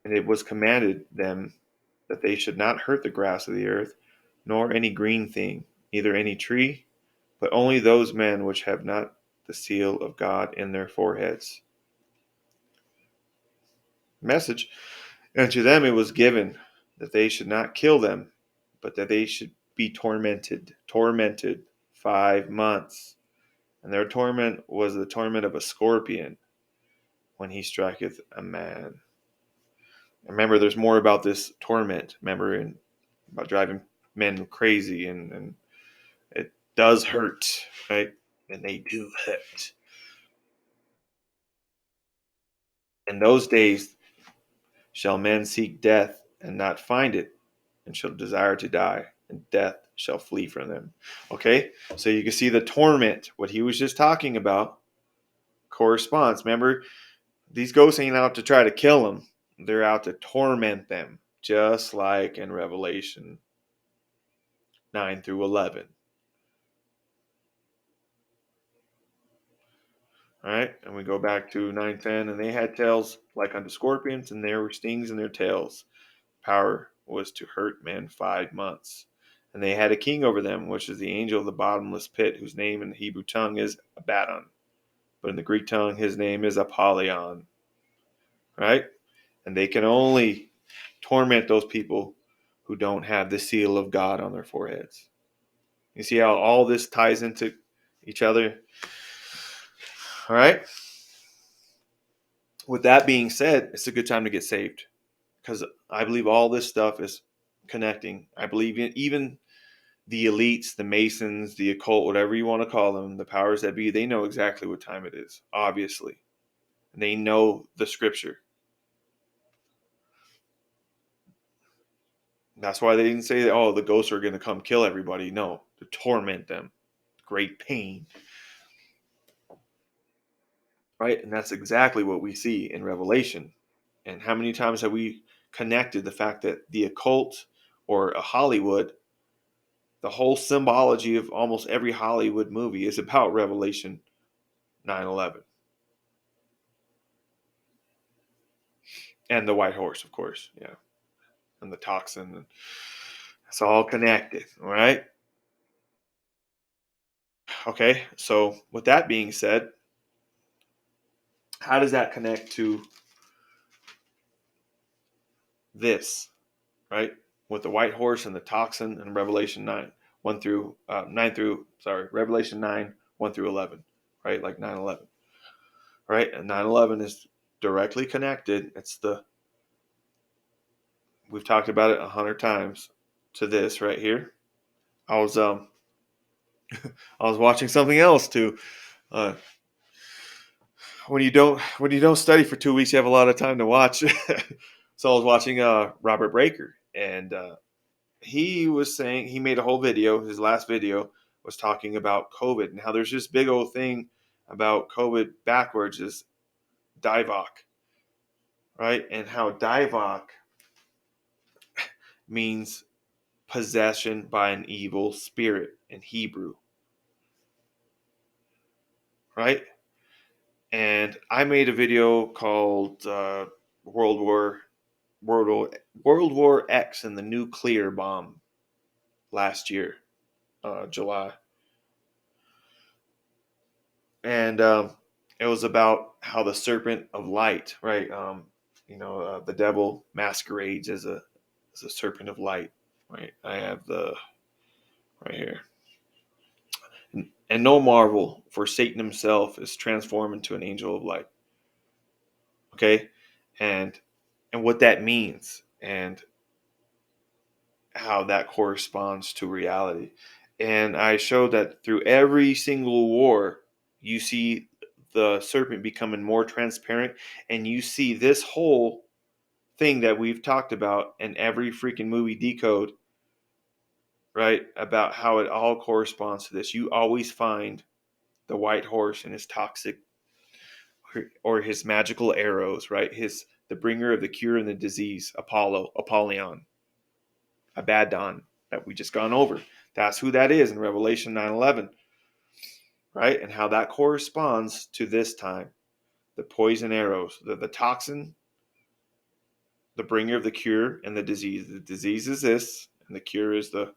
Speaker 1: And it was commanded them that they should not hurt the grass of the earth, nor any green thing, neither any tree, but only those men which have not the seal of God in their foreheads. Message. And to them it was given that they should not kill them, but that they should be tormented 5 months. And their torment was the torment of a scorpion when he striketh a man. Remember, there's more about this torment. Remember, about driving men crazy, and it does hurt, right? And they do hurt. In those days shall men seek death and not find it, and shall desire to die, and death shall flee from them. Okay, so you can see the torment, what he was just talking about, corresponds. Remember, these ghosts ain't out to try to kill them, they're out to torment them, just like in Revelation 9 through 11. All right, and we go back to 9:10, and they had tails like unto scorpions, and there were stings in their tails. Power was to hurt men 5 months. And they had a king over them, which is the angel of the bottomless pit, whose name in the Hebrew tongue is Abaddon, but in the Greek tongue his name is Apollyon. Right? And they can only torment those people who don't have the seal of God on their foreheads. You see how all this ties into each other? All right? With that being said, it's a good time to get saved because I believe all this stuff is connecting. I believe even the elites, the Masons, the occult, whatever you want to call them, the powers that be, they know exactly what time it is, obviously. They know the scripture. That's why they didn't say that, oh, the ghosts are going to come kill everybody. No, to torment them. Great pain. Right? And that's exactly what we see in Revelation. And how many times have we connected the fact that the occult or a Hollywood, the whole symbology of almost every Hollywood movie is about Revelation 9/11. And the white horse, of course. Yeah. And the toxin. And it's all connected. All right. Okay. So, with that being said, how does that connect to this, right? With the white horse and the toxin and Revelation 9, 1 through 9 through, sorry, Revelation 9, 1 through 11, right? Like 9/11, right? And 9/11 is directly connected. We've talked about it 100 times to this right here. I was, um, I was watching something else too. Uh, when you don't study for 2 weeks, you have a lot of time to watch. So I was watching Robert Breaker, and he was saying he made a whole video. His last video was talking about COVID and how there's this big old thing about COVID backwards is Divok, right? And how Divok means possession by an evil spirit in Hebrew, right? And I made a video called World War. World War, World War X and the nuclear bomb last year, July, and it was about how the serpent of light, right? The devil masquerades as a serpent of light, right? I have the right here. And no marvel, for Satan himself is transformed into an angel of light. Okay, and what that means, and how that corresponds to reality. And I showed that through every single war, you see the serpent becoming more transparent, and you see this whole thing that we've talked about in every freaking movie, Decode, right? About how it all corresponds to this. You always find the white horse and his toxic or his magical arrows, right? The bringer of the cure and the disease, Apollyon, Abaddon, that we just gone over. That's who that is in Revelation 9:11, right? And how that corresponds to this time. The poison arrows, the toxin, the bringer of the cure and the disease. The disease is this, and the cure is the,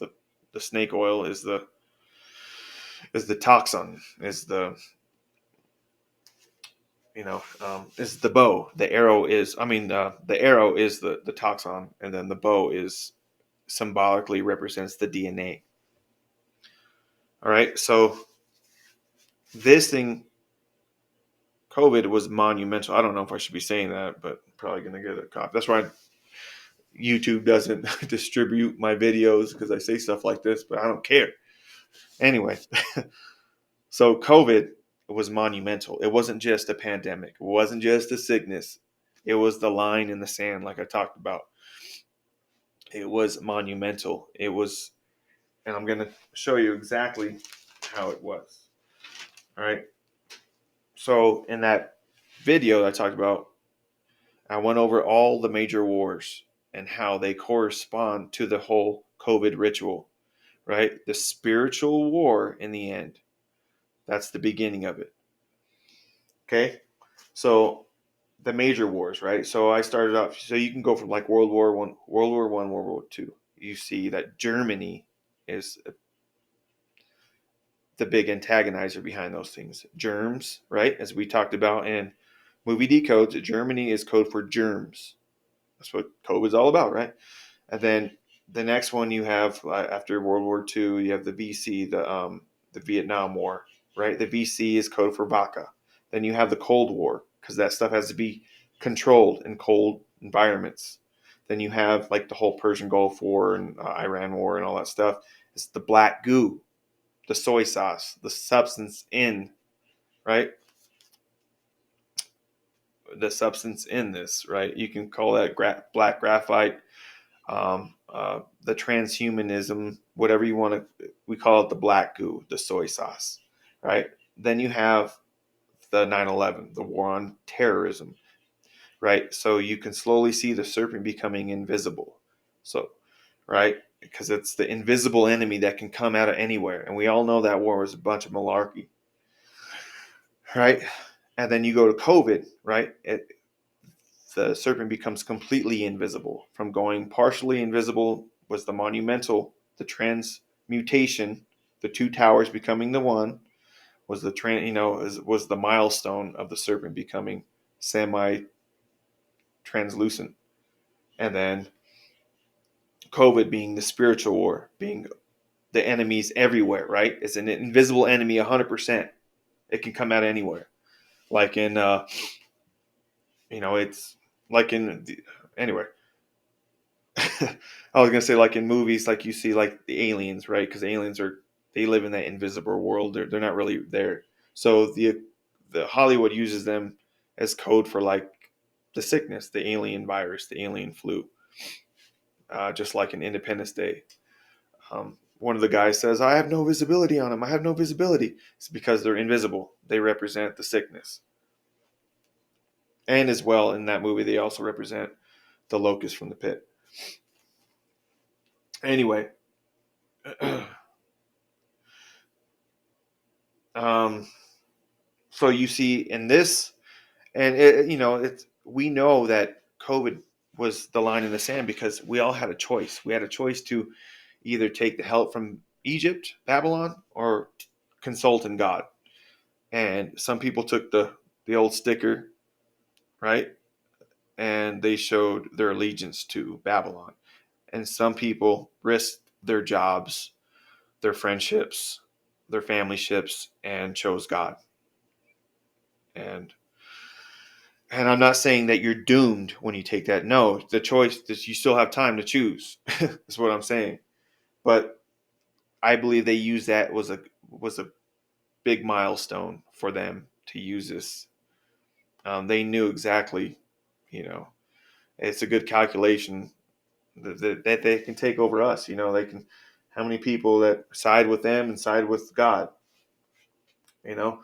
Speaker 1: the snake oil is the toxin, is the is the bow. The arrow is, the arrow is the toxin, and then the bow is symbolically represents the DNA. All right, so this thing, COVID, was monumental. I don't know if I should be saying that, but I'm probably going to get a copy. That's why YouTube doesn't distribute my videos, because I say stuff like this, but I don't care. Anyway, so COVID was monumental. It wasn't just a pandemic. It wasn't just a sickness. It was the line in the sand, like I talked about. It was monumental. It was, and I'm going to show you exactly how it was. All right. So in that video that I talked about, I went over all the major wars and how they correspond to the whole COVID ritual, right? The spiritual war in the end. That's the beginning of it. Okay. So the major wars, right? So I started off, so you can go from like World War I, World War II. You see that Germany is the big antagonizer behind those things. Germs, right? As we talked about in movie decodes, Germany is code for germs. That's what COVID is all about, right? And then the next one you have after World War II, you have the VC, the Vietnam War, right? The VC is code for vodka. Then you have the Cold War, because that stuff has to be controlled in cold environments. Then you have like the whole Persian Gulf War and Iran War and all that stuff. It's the black goo, the soy sauce, the substance in, right? The substance in this, right? You can call that black graphite, the transhumanism, whatever you want to, we call it the black goo, the soy sauce, right? Then you have the 9/11, the war on terrorism, right? So you can slowly see the serpent becoming invisible. So, right? Because it's the invisible enemy that can come out of anywhere. And we all know that war was a bunch of malarkey, right? And then you go to COVID, right? The serpent becomes completely invisible. From going partially invisible was the monumental, the transmutation, the two towers becoming the one, was was the milestone of the serpent becoming semi translucent. And then COVID being the spiritual war, being the enemies everywhere, right? It's an invisible enemy 100%. It can come out anywhere. Like in, it's like in, anyway. I was gonna say, like in movies, like you see like the aliens, right? Because aliens they live in that invisible world. They're not really there. So the Hollywood uses them as code for like the sickness, the alien virus, the alien flu. Just like in Independence Day, one of the guys says, "I have no visibility on them. I have no visibility." It's because they're invisible. They represent the sickness, and as well in that movie, they also represent the locust from the pit. Anyway. um, So you see in this, and we know that COVID. was the line in the sand because we all had a choice. We had a choice to either take the help from Egypt, Babylon, or consult in God. And some people took the old sticker, right? And they showed their allegiance to Babylon. And some people risked their jobs, their friendships, their family ships, and chose God. And and I'm not saying that you're doomed when you take that. No, the choice that you still have time to choose. That's what I'm saying. But I believe they used that was a big milestone for them to use this. They knew exactly, you know, it's a good calculation that they can take over us. You know, they can how many people that side with them and side with God. You know,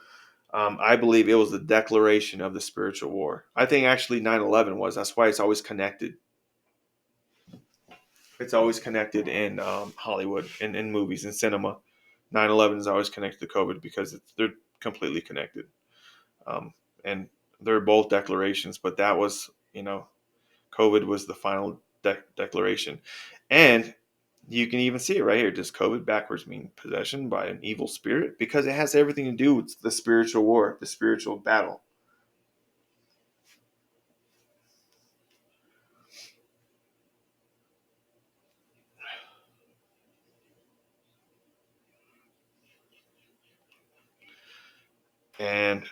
Speaker 1: I believe it was the declaration of the spiritual war. I think actually 9/11 was. That's why it's always connected. It's always connected in Hollywood, in movies, in cinema. 9/11 is always connected to COVID because they're completely connected. Um, and they're both declarations, but that was, COVID was the final declaration. And you can even see it right here. Does COVID backwards mean possession by an evil spirit? Because it has everything to do with the spiritual war, the spiritual battle. And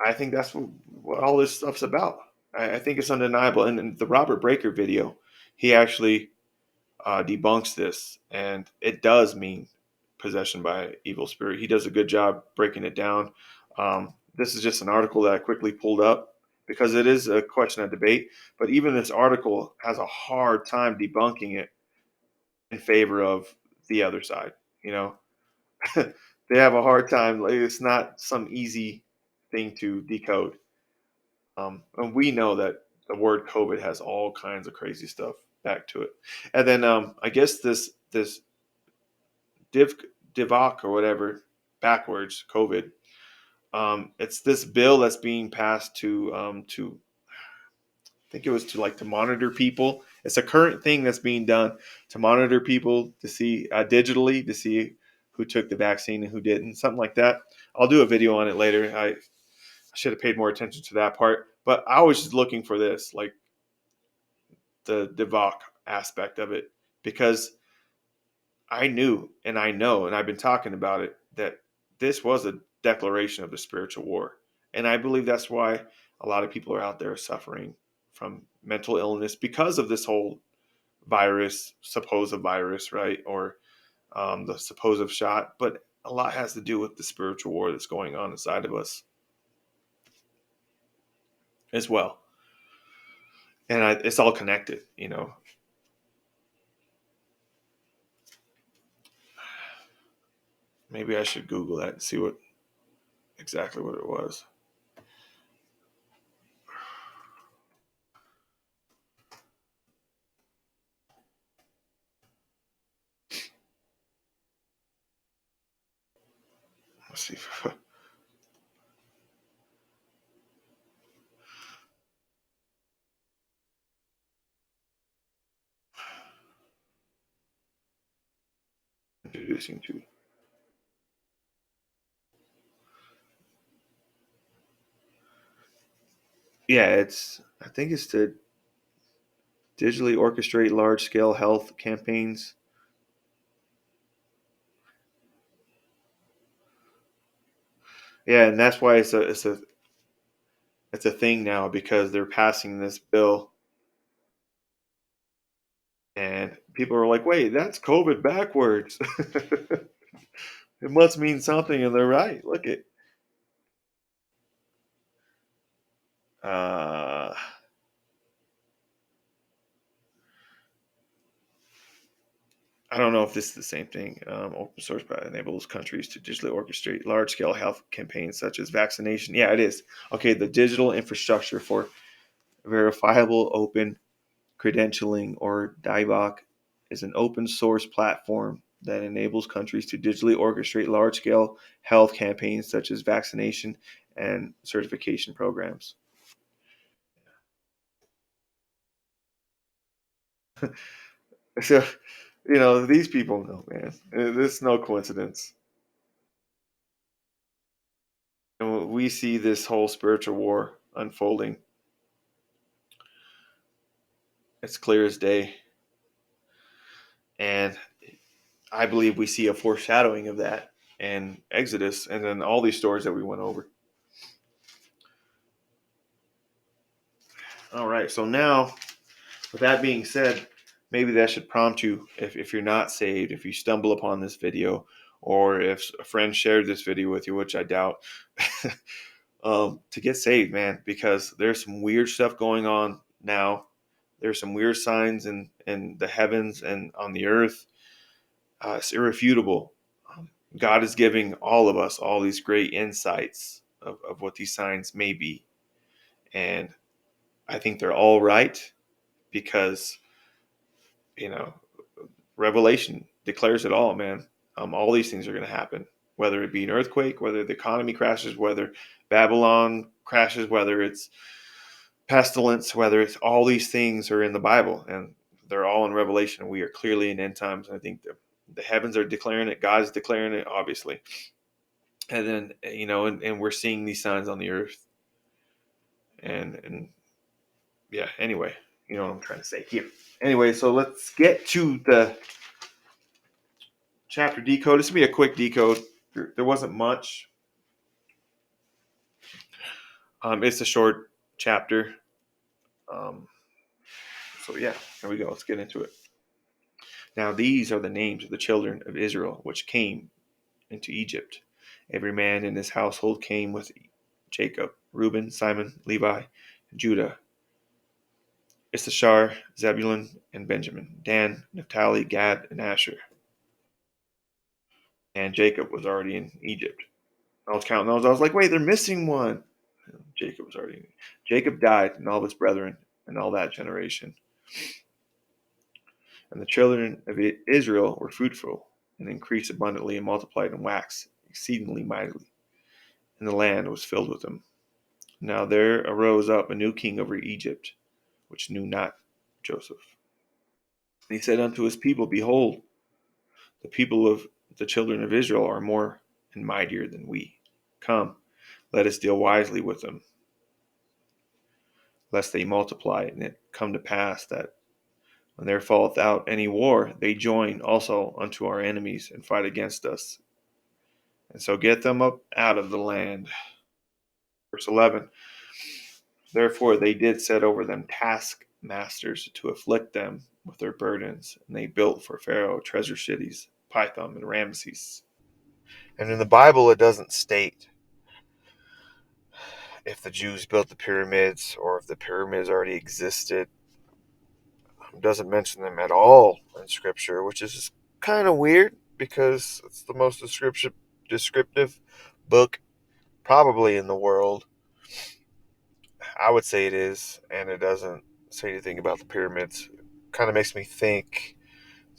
Speaker 1: I think that's what all this stuff's about. I think it's undeniable. And in the Robert Breaker video, he actually debunks this, and it does mean possession by evil spirit. He does a good job breaking it down. This is just an article that I quickly pulled up because it is a question of debate. But even this article has a hard time debunking it in favor of the other side. You know, they have a hard time. Like, it's not some easy thing to decode. And we know that the word COVID has all kinds of crazy stuff back to it. And then I guess this div divoc or whatever backwards COVID. It's this bill that's being passed to I think it was to like to monitor people. It's a current thing that's being done to monitor people to see digitally to see who took the vaccine and who didn't, something like that. I'll do a video on it later. I should have paid more attention to that part, but I was just looking for this, like the divoc aspect of it, because I knew and I know, and I've been talking about it, that this was a declaration of the spiritual war. And I believe that's why a lot of people are out there suffering from mental illness because of this whole virus, supposed virus, right? Or the supposed shot. But a lot has to do with the spiritual war that's going on inside of us as well. And it's all connected, you know. Maybe I should Google that and see what exactly what it was. Let's see. Introducing to. Yeah, I think it's to digitally orchestrate large scale health campaigns. Yeah, and that's why it's a thing now because they're passing this bill and people are like, wait, that's COVID backwards. It must mean something, and they're right. Look at uh I don't know if this is the same thing. Open source enables countries to digitally orchestrate large scale health campaigns such as vaccination. Yeah, it is. Okay, the digital infrastructure for verifiable open credentialing, or DIVOC, is an open source platform that enables countries to digitally orchestrate large scale health campaigns such as vaccination and certification programs. So, these people know, man. It's no coincidence. And we see this whole spiritual war unfolding. It's clear as day. And I believe we see a foreshadowing of that in Exodus and then all these stories that we went over. All right. So now, with that being said, maybe that should prompt you if you're not saved, if you stumble upon this video, or if a friend shared this video with you, which I doubt, to get saved, man, because there's some weird stuff going on now. There's some weird signs in the heavens and on the earth. It's irrefutable. God is giving all of us all these great insights of what these signs may be. And I think they're all right because, you know, Revelation declares it all, man. All these things are going to happen, whether it be an earthquake, whether the economy crashes, whether Babylon crashes, whether it's pestilence, whether it's all these things are in the Bible and they're all in Revelation. We are clearly in end times. And I think the heavens are declaring it. God's declaring it, obviously. And then, and we're seeing these signs on the earth. And yeah, anyway, you know what I'm trying to say here. Anyway, so let's get to the chapter decode. This will be a quick decode. There wasn't much. It's a short chapter. Um, so yeah, here we go. Let's get into it. Now these are the names of the children of Israel which came into Egypt. Every man in his household came with Jacob, Reuben, Simon, Levi, and Judah, Issachar, Zebulun, and Benjamin, Dan, Naphtali, Gad, and Asher. And Jacob was already in Egypt. I was counting those. I was like, wait, they're missing one. Jacob was already. Jacob died, and all of his brethren, and all that generation. And the children of Israel were fruitful, and increased abundantly, and multiplied and waxed exceedingly mightily. And the land was filled with them. Now there arose up a new king over Egypt, which knew not Joseph. And he said unto his people, Behold, the people of the children of Israel are more and mightier than we. Come, let us deal wisely with them, lest they multiply, and it come to pass that when there falleth out any war, they join also unto our enemies and fight against us, and so get them up out of the land. Verse 11. Therefore they did set over them taskmasters to afflict them with their burdens, and they built for Pharaoh treasure cities, Pithom and Ramses. And in the Bible, it doesn't state if the Jews built the pyramids or if the pyramids already existed. It doesn't mention them at all in Scripture, which is kind of weird because it's the most descriptive book probably in the world. I would say it is, and it doesn't say anything about the pyramids. Kind of makes me think,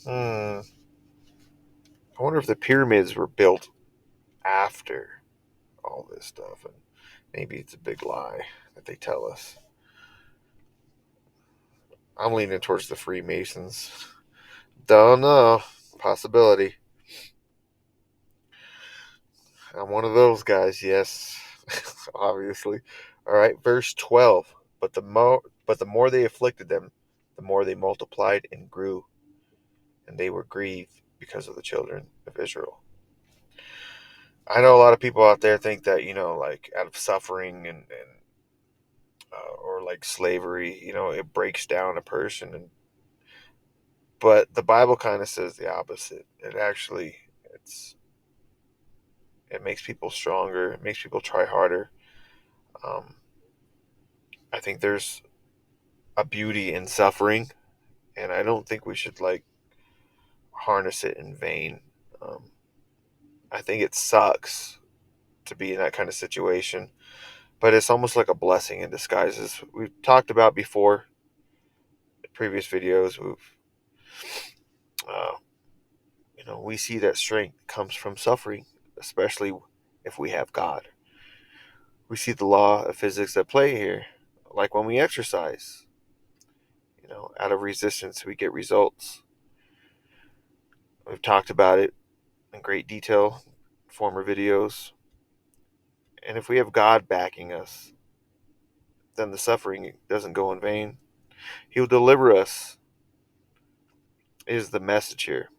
Speaker 1: I wonder if the pyramids were built after all this stuff, and maybe it's a big lie that they tell us. I'm leaning towards the Freemasons. Don't know. Possibility. I'm one of those guys, yes. Obviously. All right, verse 12. But the more they afflicted them, the more they multiplied and grew, and they were grieved because of the children of Israel. I know a lot of people out there think that, like out of suffering or like slavery, it breaks down a person. But the Bible kind of says the opposite. It makes people stronger. It makes people try harder. Um, I think there's a beauty in suffering, and I don't think we should like harness it in vain. Um, I think it sucks to be in that kind of situation, but it's almost like a blessing in disguise. As we've talked about before in previous videos, uh, we see that strength comes from suffering, especially if we have God. We see the law of physics at play here, like when we exercise. Out of resistance, we get results. We've talked about it in great detail in former videos. And if we have God backing us, then the suffering doesn't go in vain. He will deliver us, is the message here.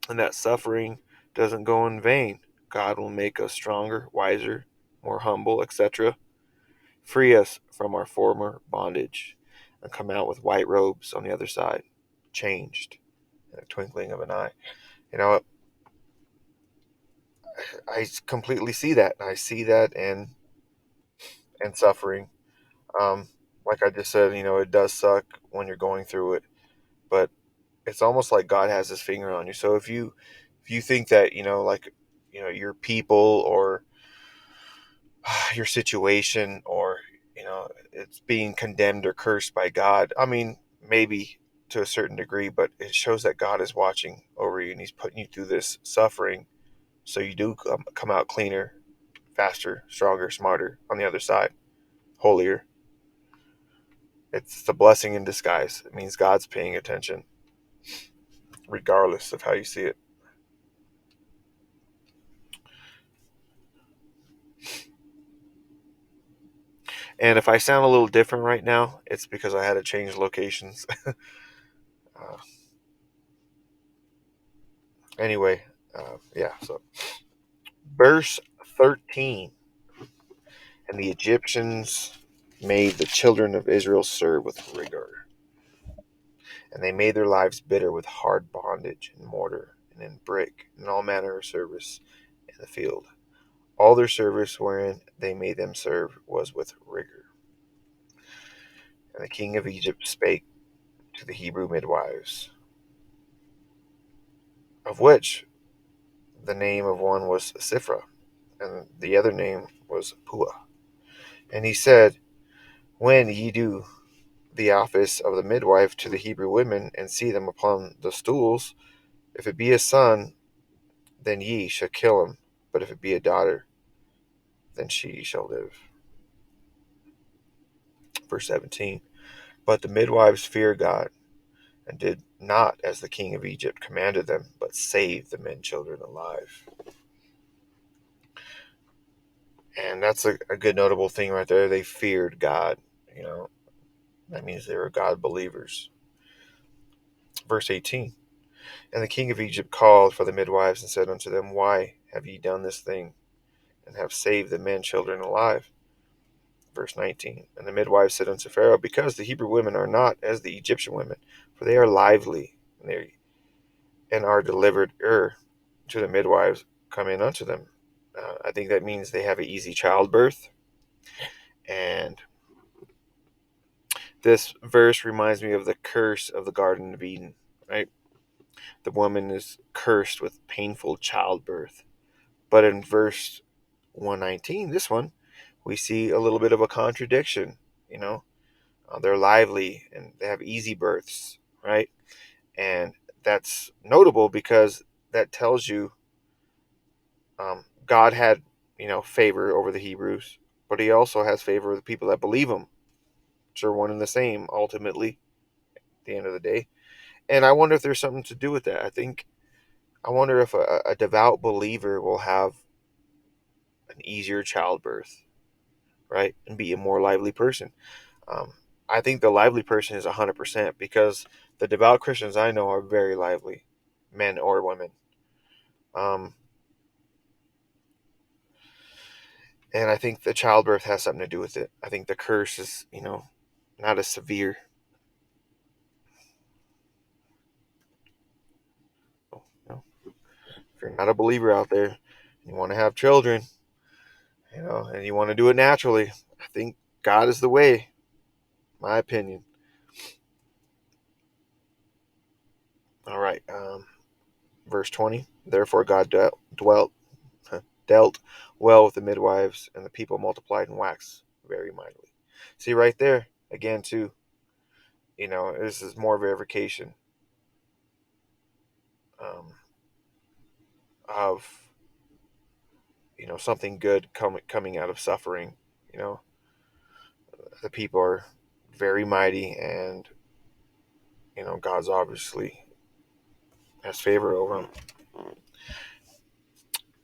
Speaker 1: And that suffering doesn't go in vain. God will make us stronger, wiser, more humble, etc. Free us from our former bondage and come out with white robes on the other side, changed in a twinkling of an eye. You know, I completely see that. I see that in suffering. Um, like I just said, it does suck when you're going through it, but it's almost like God has his finger on you. So if you think that, like, your people or your situation or, it's being condemned or cursed by God, I mean, maybe to a certain degree, but it shows that God is watching over you and he's putting you through this suffering so you do come out cleaner, faster, stronger, smarter on the other side, holier. It's a blessing in disguise. It means God's paying attention, regardless of how you see it. And if I sound a little different right now, it's because I had to change locations. uh, anyway, yeah, so verse 13. And the Egyptians made the children of Israel serve with rigor, and they made their lives bitter with hard bondage in mortar and in brick and all manner of service in the field. All their service wherein they made them serve was with rigor. And the king of Egypt spake to the Hebrew midwives, of which the name of one was Siphrah, and the other name was Puah. And he said, when ye do the office of the midwife to the Hebrew women, and see them upon the stools, if it be a son, then ye shall kill him, but if it be a daughter, then she shall live. Verse 17. But the midwives feared God, and did not as the king of Egypt commanded them, but saved the men children alive. And that's a good notable thing right there. They feared God. That means they were God believers. Verse 18. And the king of Egypt called for the midwives and said unto them, why have ye done this thing, and have saved the men children alive? Verse 19. And the midwives said unto Pharaoh, because the Hebrew women are not as the Egyptian women, for they are lively, and are delivered to the midwives come in unto them. I think that means they have an easy childbirth. And this verse reminds me of the curse of the Garden of Eden, right? The woman is cursed with painful childbirth. But in verse 119, this one, we see a little bit of a contradiction. They're lively and they have easy births, right? And that's notable because that tells you God had, favor over the Hebrews, but he also has favor with the people that believe him, which are one and the same ultimately at the end of the day. And I wonder if there's something to do with that. I wonder if a devout believer will have an easier childbirth, right? And be a more lively person. Um, I think the lively person is 100% because the devout Christians I know are very lively, men or women. Um, and I think the childbirth has something to do with it. I think the curse is, not as severe. You know, if you're not a believer out there, you want to have children, and you want to do it naturally, I think God is the way, my opinion. All right. Verse 20. Therefore God dealt well with the midwives, and the people multiplied and waxed very mightily. See right there, again, too, this is more verification um, of, something good coming out of suffering. The people are very mighty, and
Speaker 2: God's obviously has favor over them.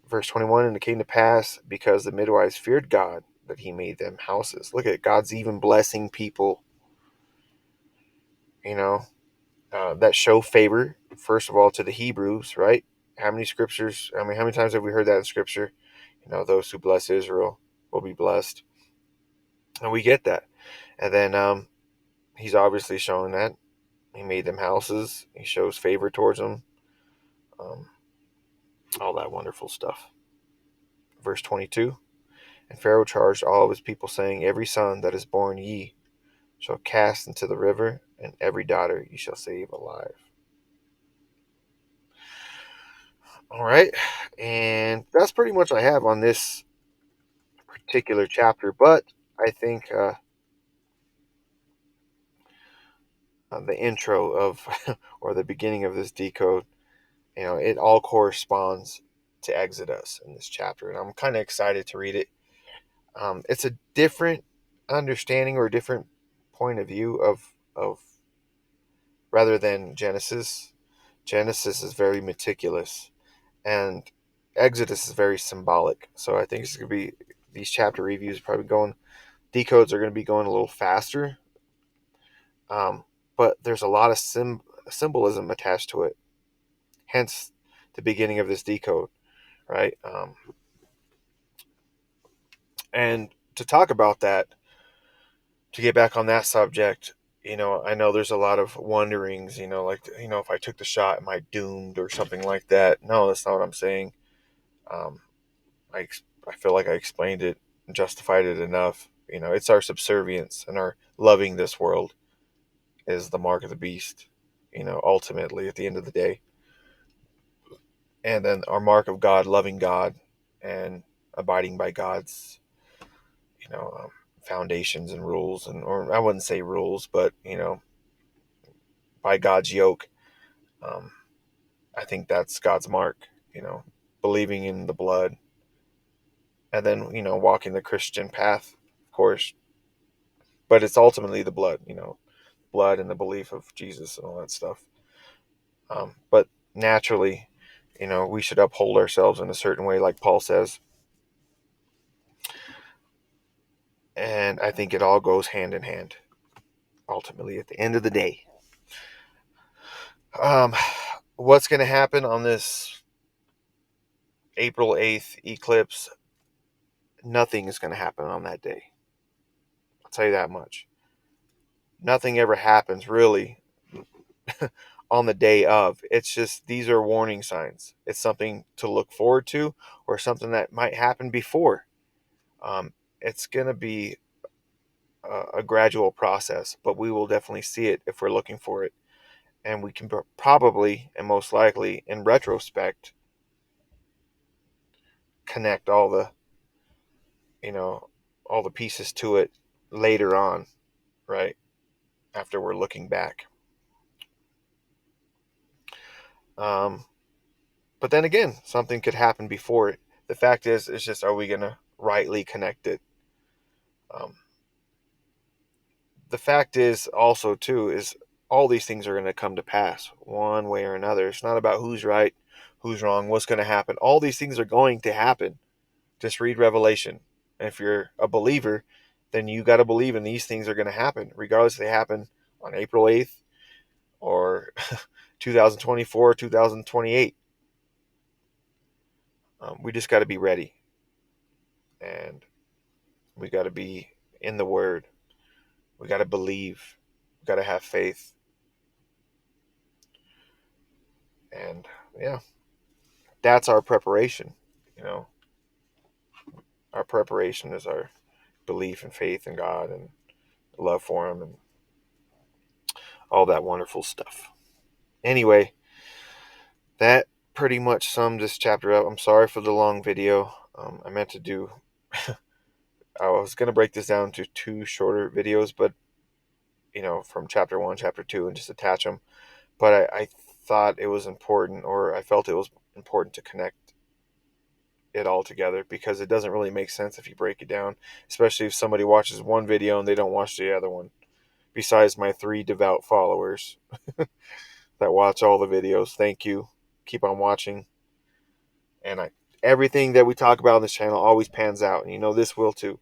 Speaker 2: Verse 21, and it came to pass, because the midwives feared God, that he made them houses. Look at it, God's even blessing people, that show favor, first of all, to the Hebrews, right? How many scriptures, how many times have we heard that in scripture? Those who bless Israel will be blessed. And we get that. And then he's obviously showing that. He made them houses. He shows favor towards them. Um, all that wonderful stuff. Verse 22, and Pharaoh charged all of his people, saying, every son that is born ye shall cast into the river, and every daughter ye shall save alive. All right. And that's pretty much what I have on this particular chapter. But I think the intro of, or the beginning of this decode, it all corresponds to Exodus in this chapter. And I'm kind of excited to read it. It's a different understanding or a different point of view of rather than Genesis. Genesis is very meticulous, and Exodus is very symbolic. So I think it's going to be, these chapter reviews probably decodes are going to be going a little faster. But there's a lot of symbolism attached to it. Hence the beginning of this decode, right? And to talk about that, to get back on that subject, I know there's a lot of wonderings, like, if I took the shot, am I doomed or something like that? No, that's not what I'm saying. Um, I, I feel like I explained it and justified it enough. It's our subservience and our loving this world is the mark of the beast, ultimately at the end of the day. And then our mark of God, loving God and abiding by God's, you know, um, foundations and rules, or I wouldn't say rules, but, by God's yoke. Um, I think that's God's mark, believing in the blood, and then, walking the Christian path, of course. But it's ultimately the blood, blood and the belief of Jesus and all that stuff. But naturally, we should uphold ourselves in a certain way, like Paul says. And I think it all goes hand in hand, ultimately, at the end of the day. Um, what's going to happen on this April 8th eclipse? Nothing is going to happen on that day. I'll tell you that much. Nothing ever happens, really, on the day of. It's just, these are warning signs. It's something to look forward to, or something that might happen before. It's going to be a gradual process, but we will definitely see it if we're looking for it. And we can probably, and most likely, in retrospect, connect you know, all the pieces to it later on, right? After we're looking back. Um, but then again, something could happen before it. The fact is, it's just, are we going to rightly connect it? Um, the fact is also, too, is all these things are going to come to pass one way or another. It's not about who's right, who's wrong, what's going to happen. All these things are going to happen. Just read Revelation. And if you're a believer, then you got to believe in these things are going to happen, regardless if they happen on April 8th or 2024, 2028. We just got to be ready. And we got to be in the Word. We got to believe. We got to have faith. And yeah, that's our preparation. You know, our preparation is our belief and faith in God and love for Him and all that wonderful stuff. Anyway, that pretty much sums this chapter up. I'm sorry for the long video. I meant to do, I was going to break this down to two shorter videos, but, from chapter 1, chapter 2, and just attach them. But I thought it was important, or I felt it was important to connect it all together, because it doesn't really make sense if you break it down, especially if somebody watches one video and they don't watch the other one. besides my 3 devout followers that watch all the videos. Thank you. Keep on watching. And everything that we talk about on this channel always pans out, and you know this will too.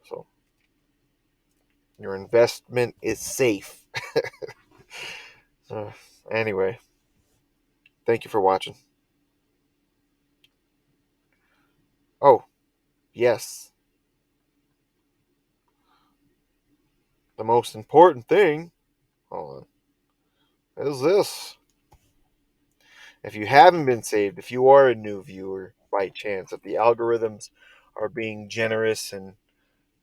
Speaker 2: So your investment is safe. uh, anyway, thank you for watching. Oh, yes. The most important thing, hold on, is this. If you haven't been saved, if you are a new viewer by chance, if the algorithms are being generous and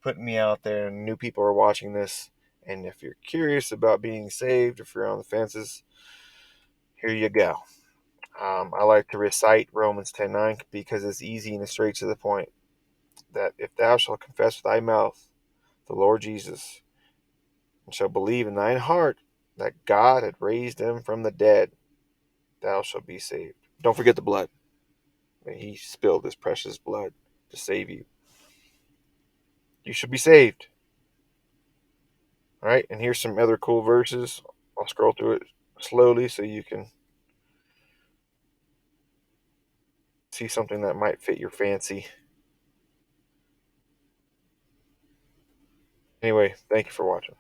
Speaker 2: putting me out there and new people are watching this, and if you're curious about being saved, if you're on the fences, here you go. I like to recite Romans 10:9 because it's easy and straight to the point. That if thou shalt confess with thy mouth the Lord Jesus, and shalt believe in thine heart that God had raised him from the dead, thou shalt be saved. Don't forget the blood. He spilled his precious blood to save you. You should be saved. All right, and here's some other cool verses. I'll scroll through it slowly so you can see something that might fit your fancy. Anyway, thank you for watching.